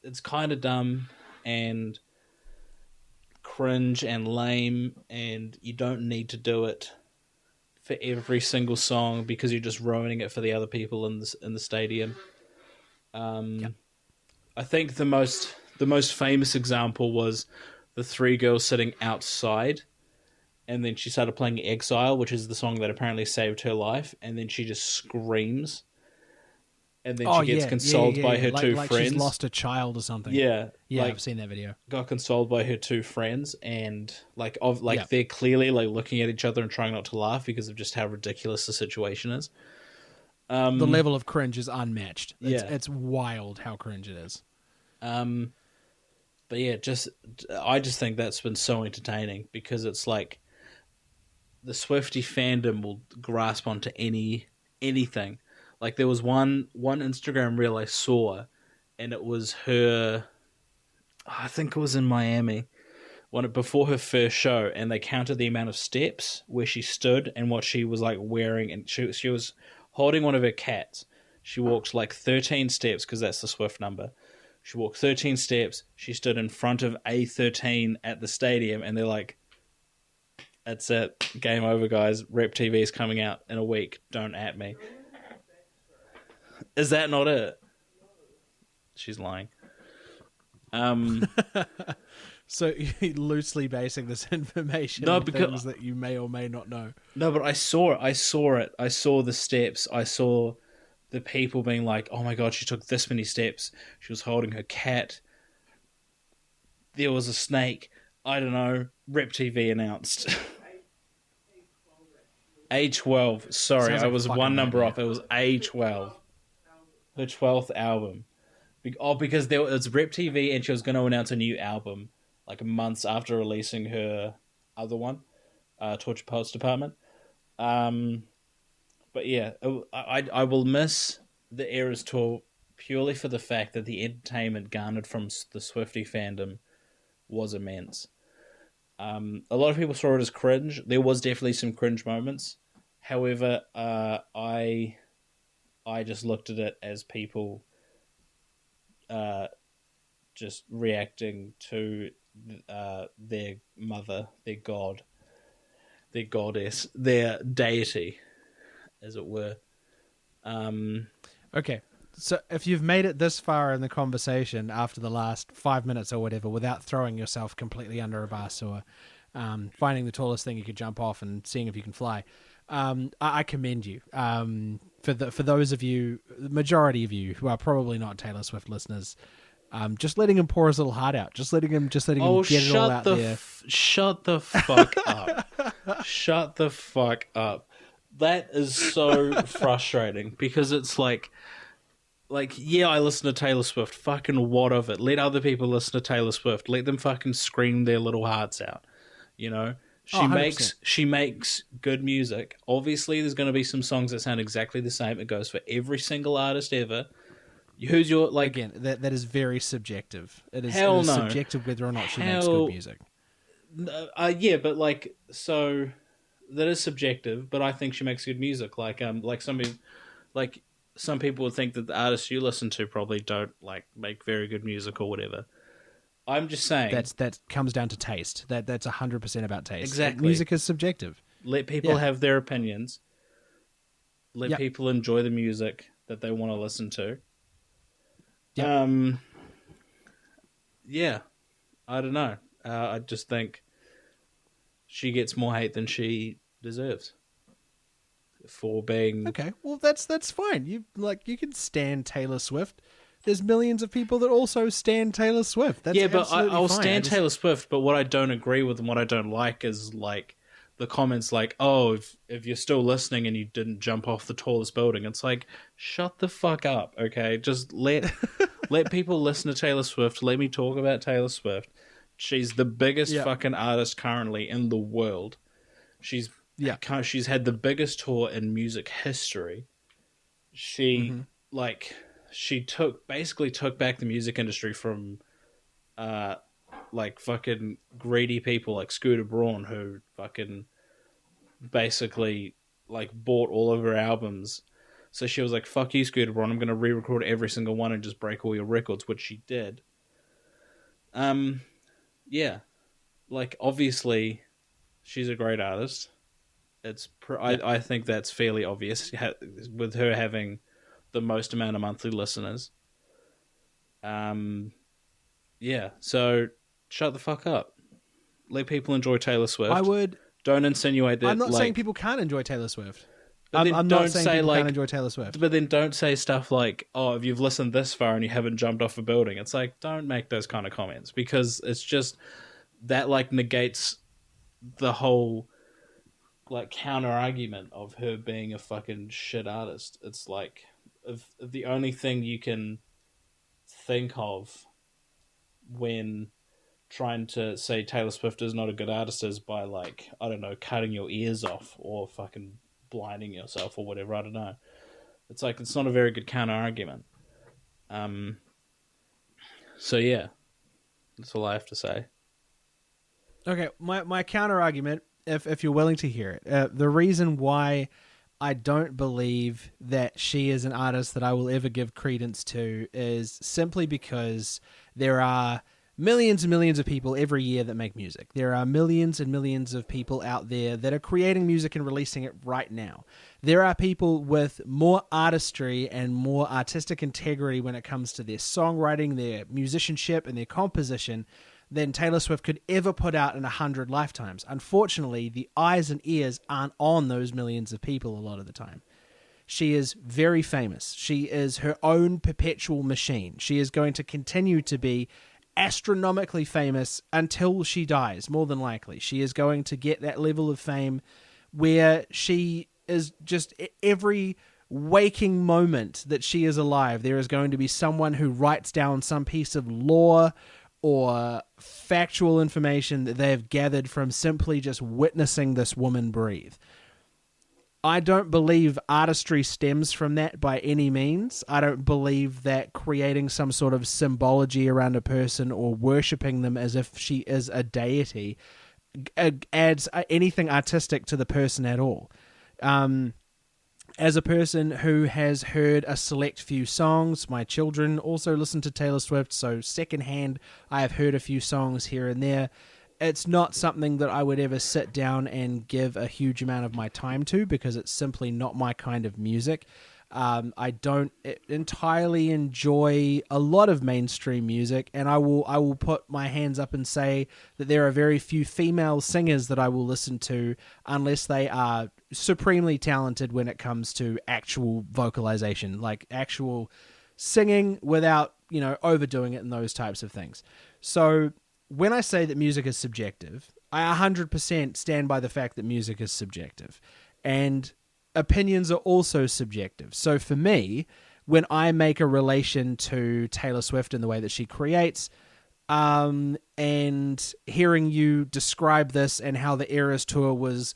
it's kind of dumb and cringe and lame, and you don't need to do it for every single song because you're just ruining it for the other people in the stadium. I think the most famous example was the 3 girls sitting outside, and then she started playing Exile, which is the song that apparently saved her life, and then she just screams, and then she gets consoled by her two friends. She's lost a child or something. Yeah, I've seen that video. Got consoled by her 2 friends, and they're clearly like looking at each other and trying not to laugh because of just how ridiculous the situation is. The level of cringe is unmatched. It's Yeah. wild how cringe it is. But yeah, I just think that's been so entertaining because it's like the Swiftie fandom will grasp onto anything. Like, there was one Instagram reel I saw, and it was her, I think it was in Miami, before her first show, and they counted the amount of steps where she stood and what she was like wearing, and she was holding one of her cats. She walked like 13 steps because that's the Swift number. She walked 13 steps. She stood in front of A13 at the stadium, and they're like, "That's it, game over, guys. Rep TV is coming out in a week. Don't at me." Is that not it? She's lying. So you're loosely basing this information on things that you may or may not know. No, but I saw it. I saw the steps. I saw the people being like, "Oh my god, she took this many steps. She was holding her cat. There was a snake. I don't know." Rep TV announced. A12. Sorry, I was one number off. It was A12. Her 12th album. Because it's Rep TV, and she was going to announce a new album like months after releasing her other one, Torture Poets Department. But yeah, I will miss the Eras tour purely for the fact that the entertainment garnered from the Swiftie fandom was immense. A lot of people saw it as cringe. There was definitely some cringe moments. However, I just looked at it as people just reacting to their mother, their god, their goddess, their deity, as it were. Okay, so if you've made it this far in the conversation after the last 5 minutes or whatever, without throwing yourself completely under a bus or finding the tallest thing you could jump off and seeing if you can fly, I commend you. For those of you, the majority of you who are probably not Taylor Swift listeners, just letting him pour his little heart out, just letting him get it all out there. Shut the fuck up! Shut the fuck up! That is so frustrating because it's like, yeah, I listen to Taylor Swift. Fucking what of it? Let other people listen to Taylor Swift. Let them fucking scream their little hearts out. You know, she makes good music. Obviously, there's going to be some songs that sound exactly the same. It goes for every single artist ever. Who's your like? Again, that is very subjective. It is no. subjective whether or not she makes good music. Yeah, but like, so that is subjective. But I think she makes good music. Like some people would think that the artists you listen to probably don't like make very good music or whatever. I'm just saying that comes down to taste. That's 100% about taste. Exactly. Music is subjective. Let people have their opinions. Let people enjoy the music that they want to listen to. Yeah, I don't know. I just think she gets more hate than she deserves. for being... Okay, well that's fine. You can stan Taylor Swift. There's millions of people that also stan Taylor Swift. That's but absolutely I'll fine. stan Taylor Swift, but what I don't agree with and what I don't like is like the comments like, oh, if you're still listening and you didn't jump off the tallest building, it's like, shut the fuck up, okay? Just let people listen to Taylor Swift. Let me talk about Taylor Swift. She's the biggest fucking artist currently in the world. She's had the biggest tour in music history. She basically took back the music industry from like fucking greedy people like Scooter Braun, who fucking basically like bought all of her albums. So she was like, fuck you, Scooter Braun, I'm going to re-record every single one and just break all your records, which she did. Yeah. Like, obviously, she's a great artist. I think that's fairly obvious, with her having the most amount of monthly listeners. Yeah, so shut the fuck up. Let people enjoy Taylor Swift. Don't insinuate that. I'm not saying people can't enjoy Taylor Swift. But I'm not saying people can't enjoy Taylor Swift. But then don't say stuff like, oh, if you've listened this far and you haven't jumped off a building. It's like, don't make those kind of comments, because it's just that like negates the whole like counter argument of her being a fucking shit artist. It's like, if the only thing you can think of when trying to say Taylor Swift is not a good artist is by, like, I don't know, cutting your ears off or fucking blinding yourself or whatever, I don't know. It's like, it's not a very good counter argument. So yeah, that's all I have to say. Okay, my counter argument, if you're willing to hear it, the reason why I don't believe that she is an artist that I will ever give credence to is simply because there are millions and millions of people every year that make music. There are millions and millions of people out there that are creating music and releasing it right now. There are people with more artistry and more artistic integrity when it comes to their songwriting, their musicianship, and their composition than Taylor Swift could ever put out in 100 lifetimes. Unfortunately, the eyes and ears aren't on those millions of people a lot of the time. She is very famous. She is her own perpetual machine. She is going to continue to be astronomically famous until she dies, more than likely. She is going to get that level of fame where she is just every waking moment that she is alive, there is going to be someone who writes down some piece of lore or factual information that they have gathered from simply just witnessing this woman breathe. I don't believe artistry stems from that by any means. I don't believe that creating some sort of symbology around a person or worshipping them as if she is a deity adds anything artistic to the person at all. As a person who has heard a select few songs, my children also listen to Taylor Swift, so secondhand I have heard a few songs here and there. It's not something that I would ever sit down and give a huge amount of my time to because it's simply not my kind of music. I don't entirely enjoy a lot of mainstream music, and I will put my hands up and say that there are very few female singers that I will listen to unless they are supremely talented when it comes to actual vocalization, like actual singing without, overdoing it and those types of things. So when I say that music is subjective, I 100% stand by the fact that music is subjective. And opinions are also subjective. So for me, when I make a relation to Taylor Swift and the way that she creates, and hearing you describe this and how the Eras Tour was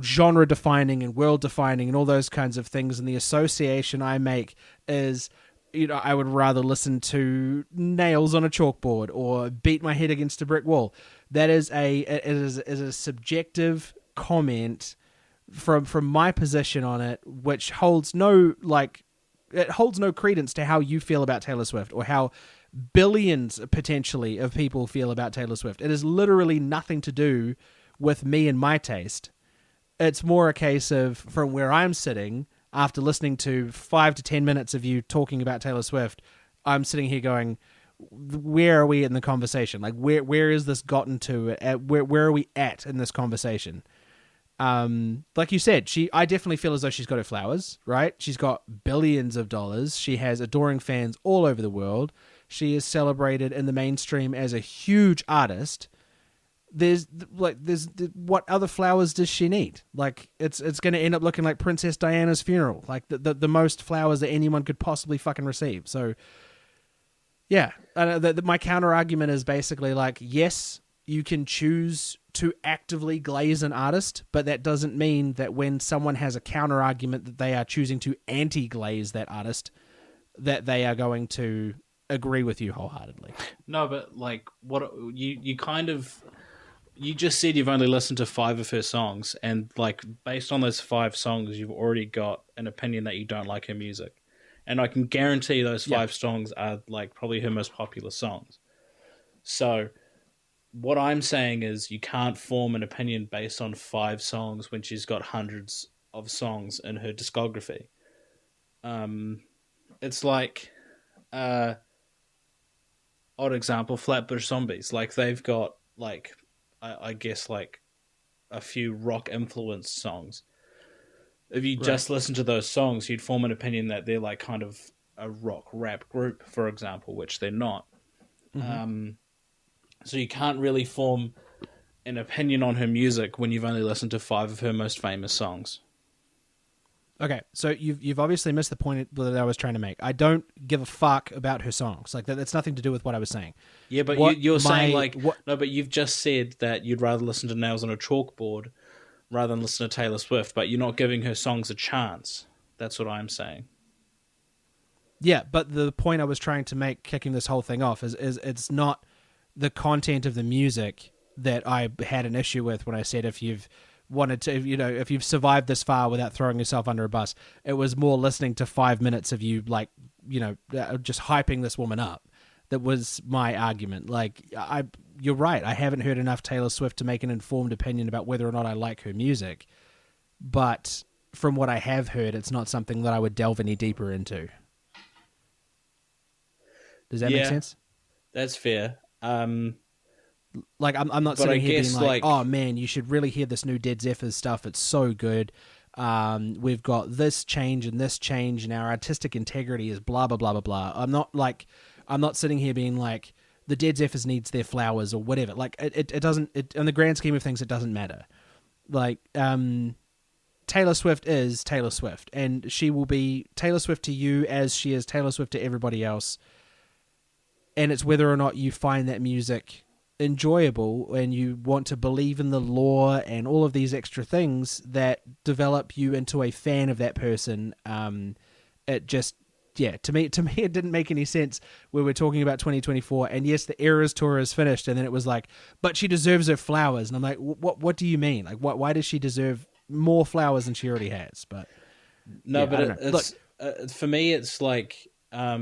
genre-defining and world-defining and all those kinds of things, and the association I make is, I would rather listen to nails on a chalkboard or beat my head against a brick wall. That is a subjective comment from my position on it, which holds no credence to how you feel about Taylor Swift or how billions potentially of people feel about Taylor Swift. It is literally nothing to do with me and my taste. It's more a case of, from where I'm sitting, after listening to 5 to 10 minutes of you talking about Taylor Swift, I'm sitting here going, where are we in the conversation? Like, where is this gotten to? Where are we at in this conversation? Like you said, I definitely feel as though she's got her flowers, right? She's got billions of dollars. She has adoring fans all over the world. She is celebrated in the mainstream as a huge artist. There's what other flowers does she need? Like it's going to end up looking like Princess Diana's funeral, like the most flowers that anyone could possibly fucking receive. So yeah, my counter argument is basically like, yes, you can choose to actively glaze an artist, but that doesn't mean that when someone has a counter argument that they are choosing to anti-glaze that artist, that they are going to agree with you wholeheartedly. No, but like what you kind of. You just said you've only listened to 5 of her songs, and like based on those 5 songs, you've already got an opinion that you don't like her music. And I can guarantee those 5 songs are like probably her most popular songs. So what I'm saying is you can't form an opinion based on 5 songs when she's got hundreds of songs in her discography. It's like, odd example, Flatbush Zombies. Like they've got like, I guess like a few rock influenced songs. If you just listen to those songs, you'd form an opinion that they're like kind of a rock rap group, for example, which they're not. Mm-hmm. So you can't really form an opinion on her music when you've only listened to 5 of her most famous songs. Okay, so you've obviously missed the point that I was trying to make. I don't give a fuck about her songs. Like that's nothing to do with what I was saying. Yeah, but you're saying like no, but you've just said that you'd rather listen to Nails on a Chalkboard rather than listen to Taylor Swift, but you're not giving her songs a chance. That's what I'm saying. Yeah, but the point I was trying to make, kicking this whole thing off, is it's not the content of the music that I had an issue with when I said if you've wanted to, if you've survived this far without throwing yourself under a bus. It was more listening to 5 minutes of you, like, just hyping this woman up. That was my argument. Like, you're right. I haven't heard enough Taylor Swift to make an informed opinion about whether or not I like her music. But from what I have heard, it's not something that I would delve any deeper into. Does that make sense? That's fair. Like, I'm not sitting here being like, oh man, you should really hear this new Dead Zephyrs stuff. It's so good. We've got this change, and our artistic integrity is blah, blah, blah, blah, blah. I'm not sitting here being like, the Dead Zephyrs needs their flowers or whatever. Like, it doesn't, in the grand scheme of things, it doesn't matter. Like, Taylor Swift is Taylor Swift, and she will be Taylor Swift to you as she is Taylor Swift to everybody else. And it's whether or not you find that music enjoyable and you want to believe in the lore and all of these extra things that develop you into a fan of that person. It just, to me it didn't make any sense where we're talking about 2024, and yes, the Eras tour is finished, and then it was like, but she deserves her flowers, and I'm like, what do you mean? Like, why does she deserve more flowers than she already has? But no, but it's for me, it's like, I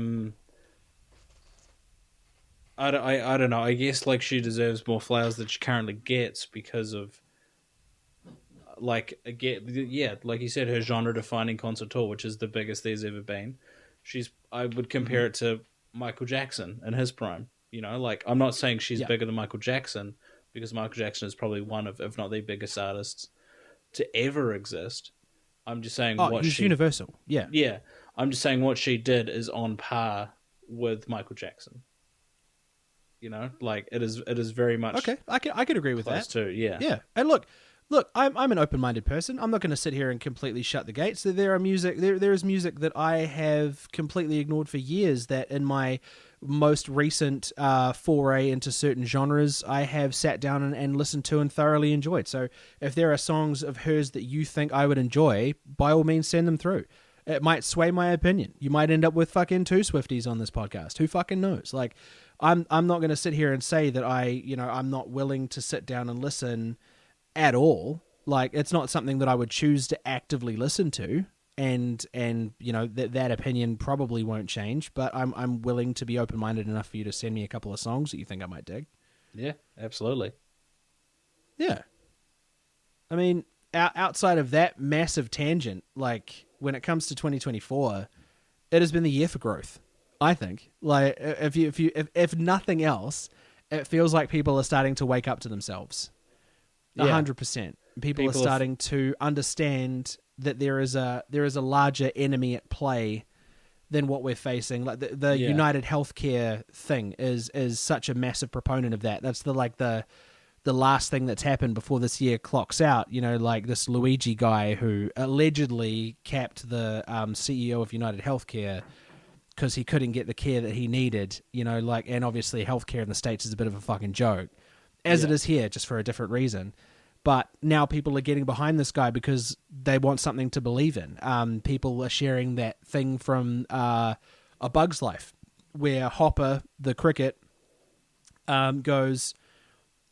don't know. I guess like she deserves more flowers than she currently gets because of, like, again, like you said, her genre-defining concert tour, which is the biggest there's ever been. I would compare it to Michael Jackson in his prime. Like, I'm not saying she's bigger than Michael Jackson, because Michael Jackson is probably one of, if not the biggest artists to ever exist. I'm just saying he's universal. Yeah. Yeah. I'm just saying what she did is on par with Michael Jackson. Like it is very much okay. I could agree with that too. Yeah. And look, I'm an open-minded person. I'm not going to sit here and completely shut the gates. There is music that I have completely ignored for years that in my most recent foray into certain genres, I have sat down and listened to and thoroughly enjoyed. So if there are songs of hers that you think I would enjoy, by all means send them through. It might sway my opinion. You might end up with fucking 2 Swifties on this podcast. Who fucking knows? Like, I'm not going to sit here and say that I'm not willing to sit down and listen at all. Like, it's not something that I would choose to actively listen to, and that opinion probably won't change. But I'm willing to be open-minded enough for you to send me a couple of songs that you think I might dig. Yeah, absolutely. Yeah, I mean, outside of that massive tangent, like, when it comes to 2024, it has been the year for growth. I think, like, if nothing else, it feels like people are starting to wake up to themselves. 100%. people are starting to understand that there is a larger enemy at play than what we're facing. Like the United Healthcare thing is such a massive proponent of that. That's the last thing that's happened before this year clocks out. You know, like this Luigi guy who allegedly capped the CEO of United Healthcare because he couldn't get the care that he needed. You know, like, and obviously healthcare in the States is a bit of a fucking joke, as it is here, just for a different reason. But now people are getting behind this guy because they want something to believe in. People are sharing that thing from A Bug's Life, where Hopper, the cricket, goes,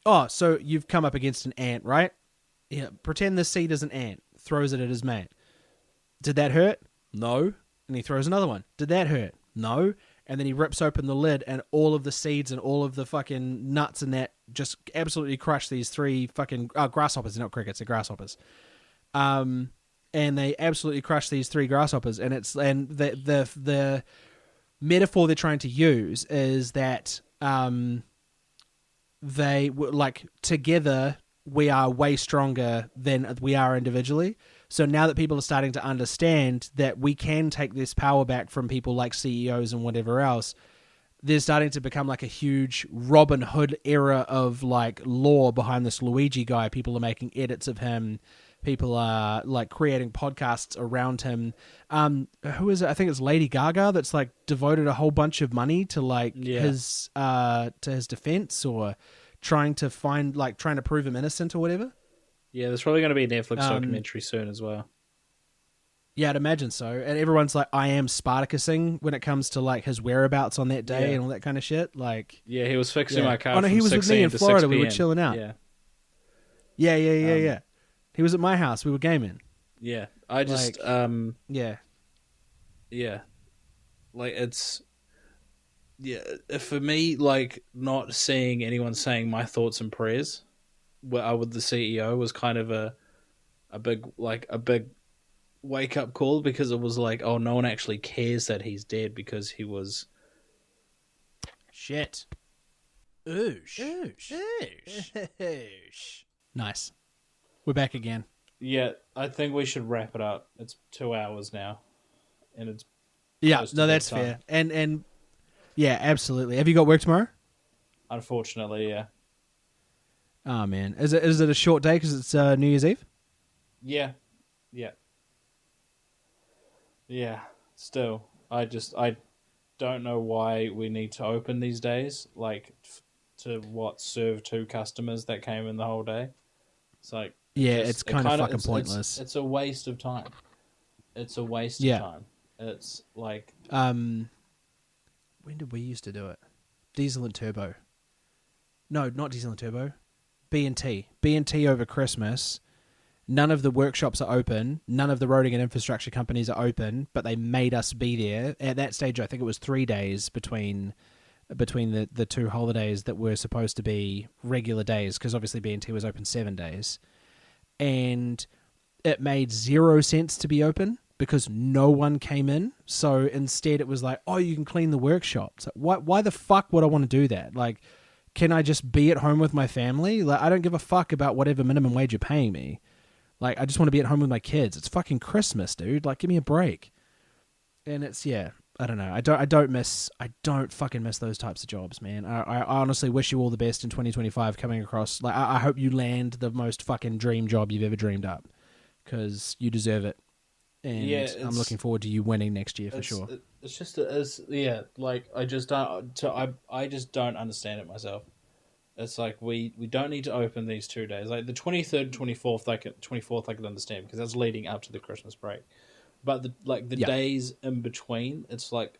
"Oh, so you've come up against an ant, right? Yeah, pretend this seed is an ant." Throws it at his mate. "Did that hurt?" "No." And he throws another one. "Did that hurt?" "No." And then he rips open the lid, and all of the seeds and all of the fucking nuts in that just absolutely crush these three fucking grasshoppers. Not crickets, they're grasshoppers. And they absolutely crush these three grasshoppers. And the metaphor they're trying to use is that they like together we are way stronger than we are individually. So now that people are starting to understand that we can take this power back from people like CEOs and whatever else, there's starting to become like a huge Robin Hood era of like lore behind this Luigi guy. People are making edits of him. People are like creating podcasts around him. Who is it? I think it's Lady Gaga that's like devoted a whole bunch of money to like his defense, or trying to prove him innocent or whatever. Yeah, there's probably going to be a Netflix documentary soon as well. Yeah, I'd imagine so. And everyone's like, I am Spartacusing when it comes to like his whereabouts on that day and all that kind of shit. Like, yeah, he was fixing my car. Oh no, he was with me in Florida. We were chilling out. Yeah. He was at my house. We were gaming. Yeah, I just yeah. Like it's for me, like not seeing anyone saying my thoughts and prayers with the CEO was kind of a big wake up call, because it was like, oh, no one actually cares that he's dead because he was shit. Oosh. Nice. We're back again. Yeah, I think we should wrap it up. It's 2 hours now, and it's that's fair. And yeah, absolutely. Have you got work tomorrow? Unfortunately, yeah. Oh man, is it a short day because it's New Year's Eve? Yeah. Still, I don't know why we need to open these days. Like to serve 2 customers that came in the whole day. It's like it's kind of fucking pointless. It's a waste of time. It's a waste of time. It's like when did we used to do it? Diesel and Turbo. No, not Diesel and Turbo. B&T. B&T over Christmas. None of the workshops are open. None of the roading and infrastructure companies are open, but they made us be there. At that stage, I think it was 3 days between the 2 holidays that were supposed to be regular days, because obviously B&T was open 7 days. And it made 0 sense to be open because no one came in. So instead it was like, oh, you can clean the workshop. So why the fuck would I want to do that? Like, can I just be at home with my family? Like, I don't give a fuck about whatever minimum wage you're paying me. Like, I just want to be at home with my kids. It's fucking Christmas, dude. Like, give me a break. And it's, I don't know. I don't fucking miss those types of jobs, man. I honestly wish you all the best in 2025 coming across. Like, I hope you land the most fucking dream job you've ever dreamed up, because you deserve it. And I'm looking forward to you winning next year for sure. It's just, like, I just don't understand it myself. It's like, we don't need to open these 2 days. Like, the 23rd, 24th, 24th I could understand, because that's leading up to the Christmas break. But the days in between, it's like,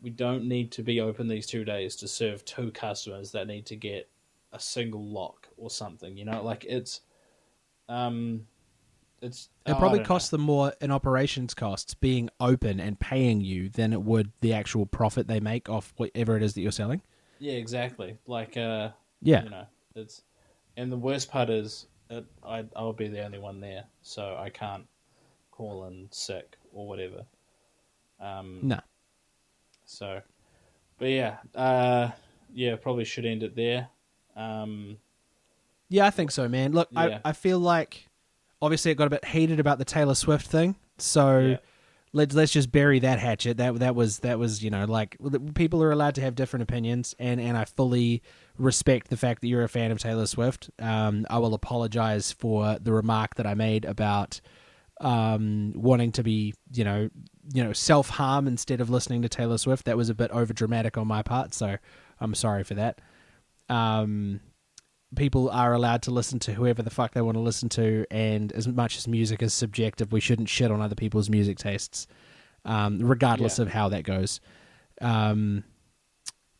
we don't need to be open these 2 days to serve 2 customers that need to get a single lock or something. You know, like it probably costs them more in operations costs being open and paying you than it would the actual profit they make off whatever it is that you're selling. Yeah, exactly. Like, you know, it's, and the worst part is I'll be the only one there, so I can't call in sick or whatever. No. So, but probably should end it there. Yeah, I think so, man. Look, I feel like obviously it got a bit heated about the Taylor Swift thing. So Yeah. let's just bury that hatchet. That was like people are allowed to have different opinions, and I fully respect the fact that you're a fan of Taylor Swift. I will apologize for the remark that I made about wanting to be self harm instead of listening to Taylor Swift. That was a bit over dramatic on my part, so I'm sorry for that. People are allowed to listen to whoever the fuck they want to listen to, and as much as music is subjective, we shouldn't shit on other people's music tastes, regardless of how that goes. But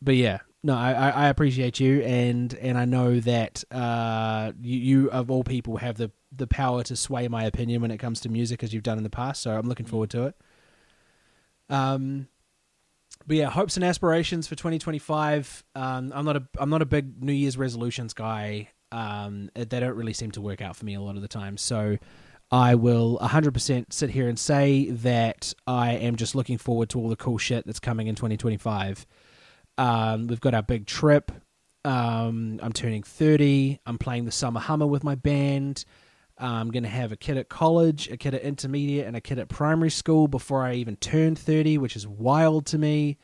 yeah, no, I appreciate you, and I know that you of all people have the power to sway my opinion when it comes to music, as you've done in the past. So I'm looking forward to it. But yeah, hopes and aspirations for 2025. I'm not a big New Year's resolutions guy. They don't really seem to work out for me a lot of the time. So I will 100% sit here and say that I am just looking forward to all the cool shit that's coming in 2025. We've got our big trip. I'm turning 30. I'm playing the Summer Hummer with my band. I'm going to have a kid at college, a kid at intermediate, and a kid at primary school before I even turn 30, which is wild to me.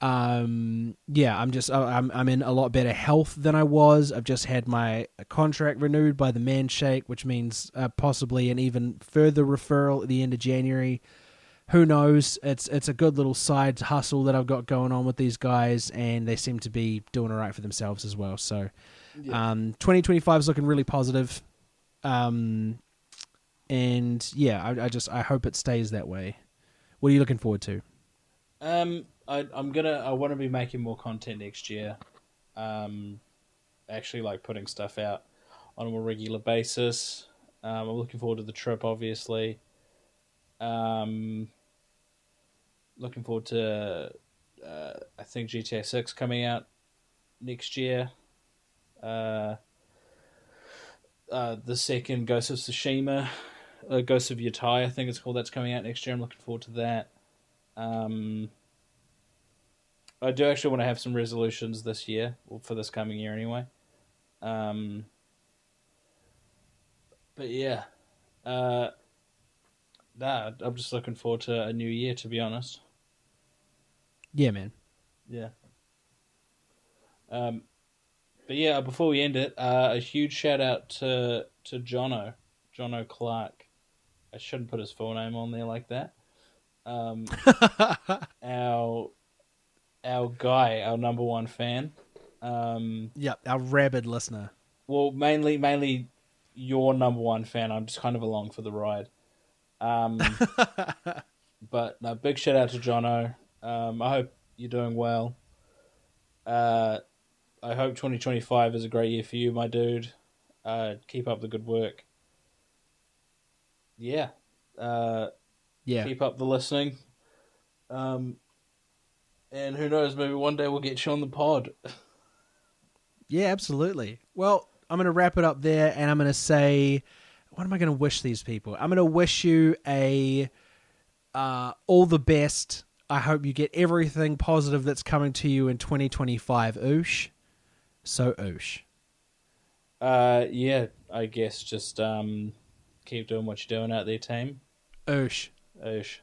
I'm in a lot better health than I was. I've just had my contract renewed by the Manshake, which means possibly an even further referral at the end of January. Who knows? It's a good little side hustle that I've got going on with these guys, and they seem to be doing all right for themselves as well. So 2025 is looking really positive. And yeah, I hope it stays that way. What are you looking forward to? I want to be making more content next year. Actually, like putting stuff out on a more regular basis. I'm looking forward to the trip, obviously. Looking forward to I think GTA 6 coming out next year. The second Ghost of Tsushima, Ghost of Yatai, I think it's called. That's coming out next year. I'm looking forward to that. I do actually want to have some resolutions this year, or for this coming year anyway. But yeah, I'm just looking forward to a new year, to be honest. Yeah, man. Yeah. But yeah, before we end it, a huge shout out to Jono Clark. I shouldn't put his full name on there like that. Our guy, our number one fan. Yep, our rabid listener. Well, mainly your number one fan. I'm just kind of along for the ride. But no, big shout out to Jono. I hope you're doing well. I hope 2025 is a great year for you, my dude. Keep up the good work. Yeah. Keep up the listening. And who knows, maybe one day we'll get you on the pod. Yeah, absolutely. Well, I'm going to wrap it up there, and I'm going to say, what am I going to wish these people? I'm going to wish you all the best. I hope you get everything positive that's coming to you in 2025, Oosh. So, Oosh. Yeah, I guess just keep doing what you're doing out there, team. Oosh. Oosh.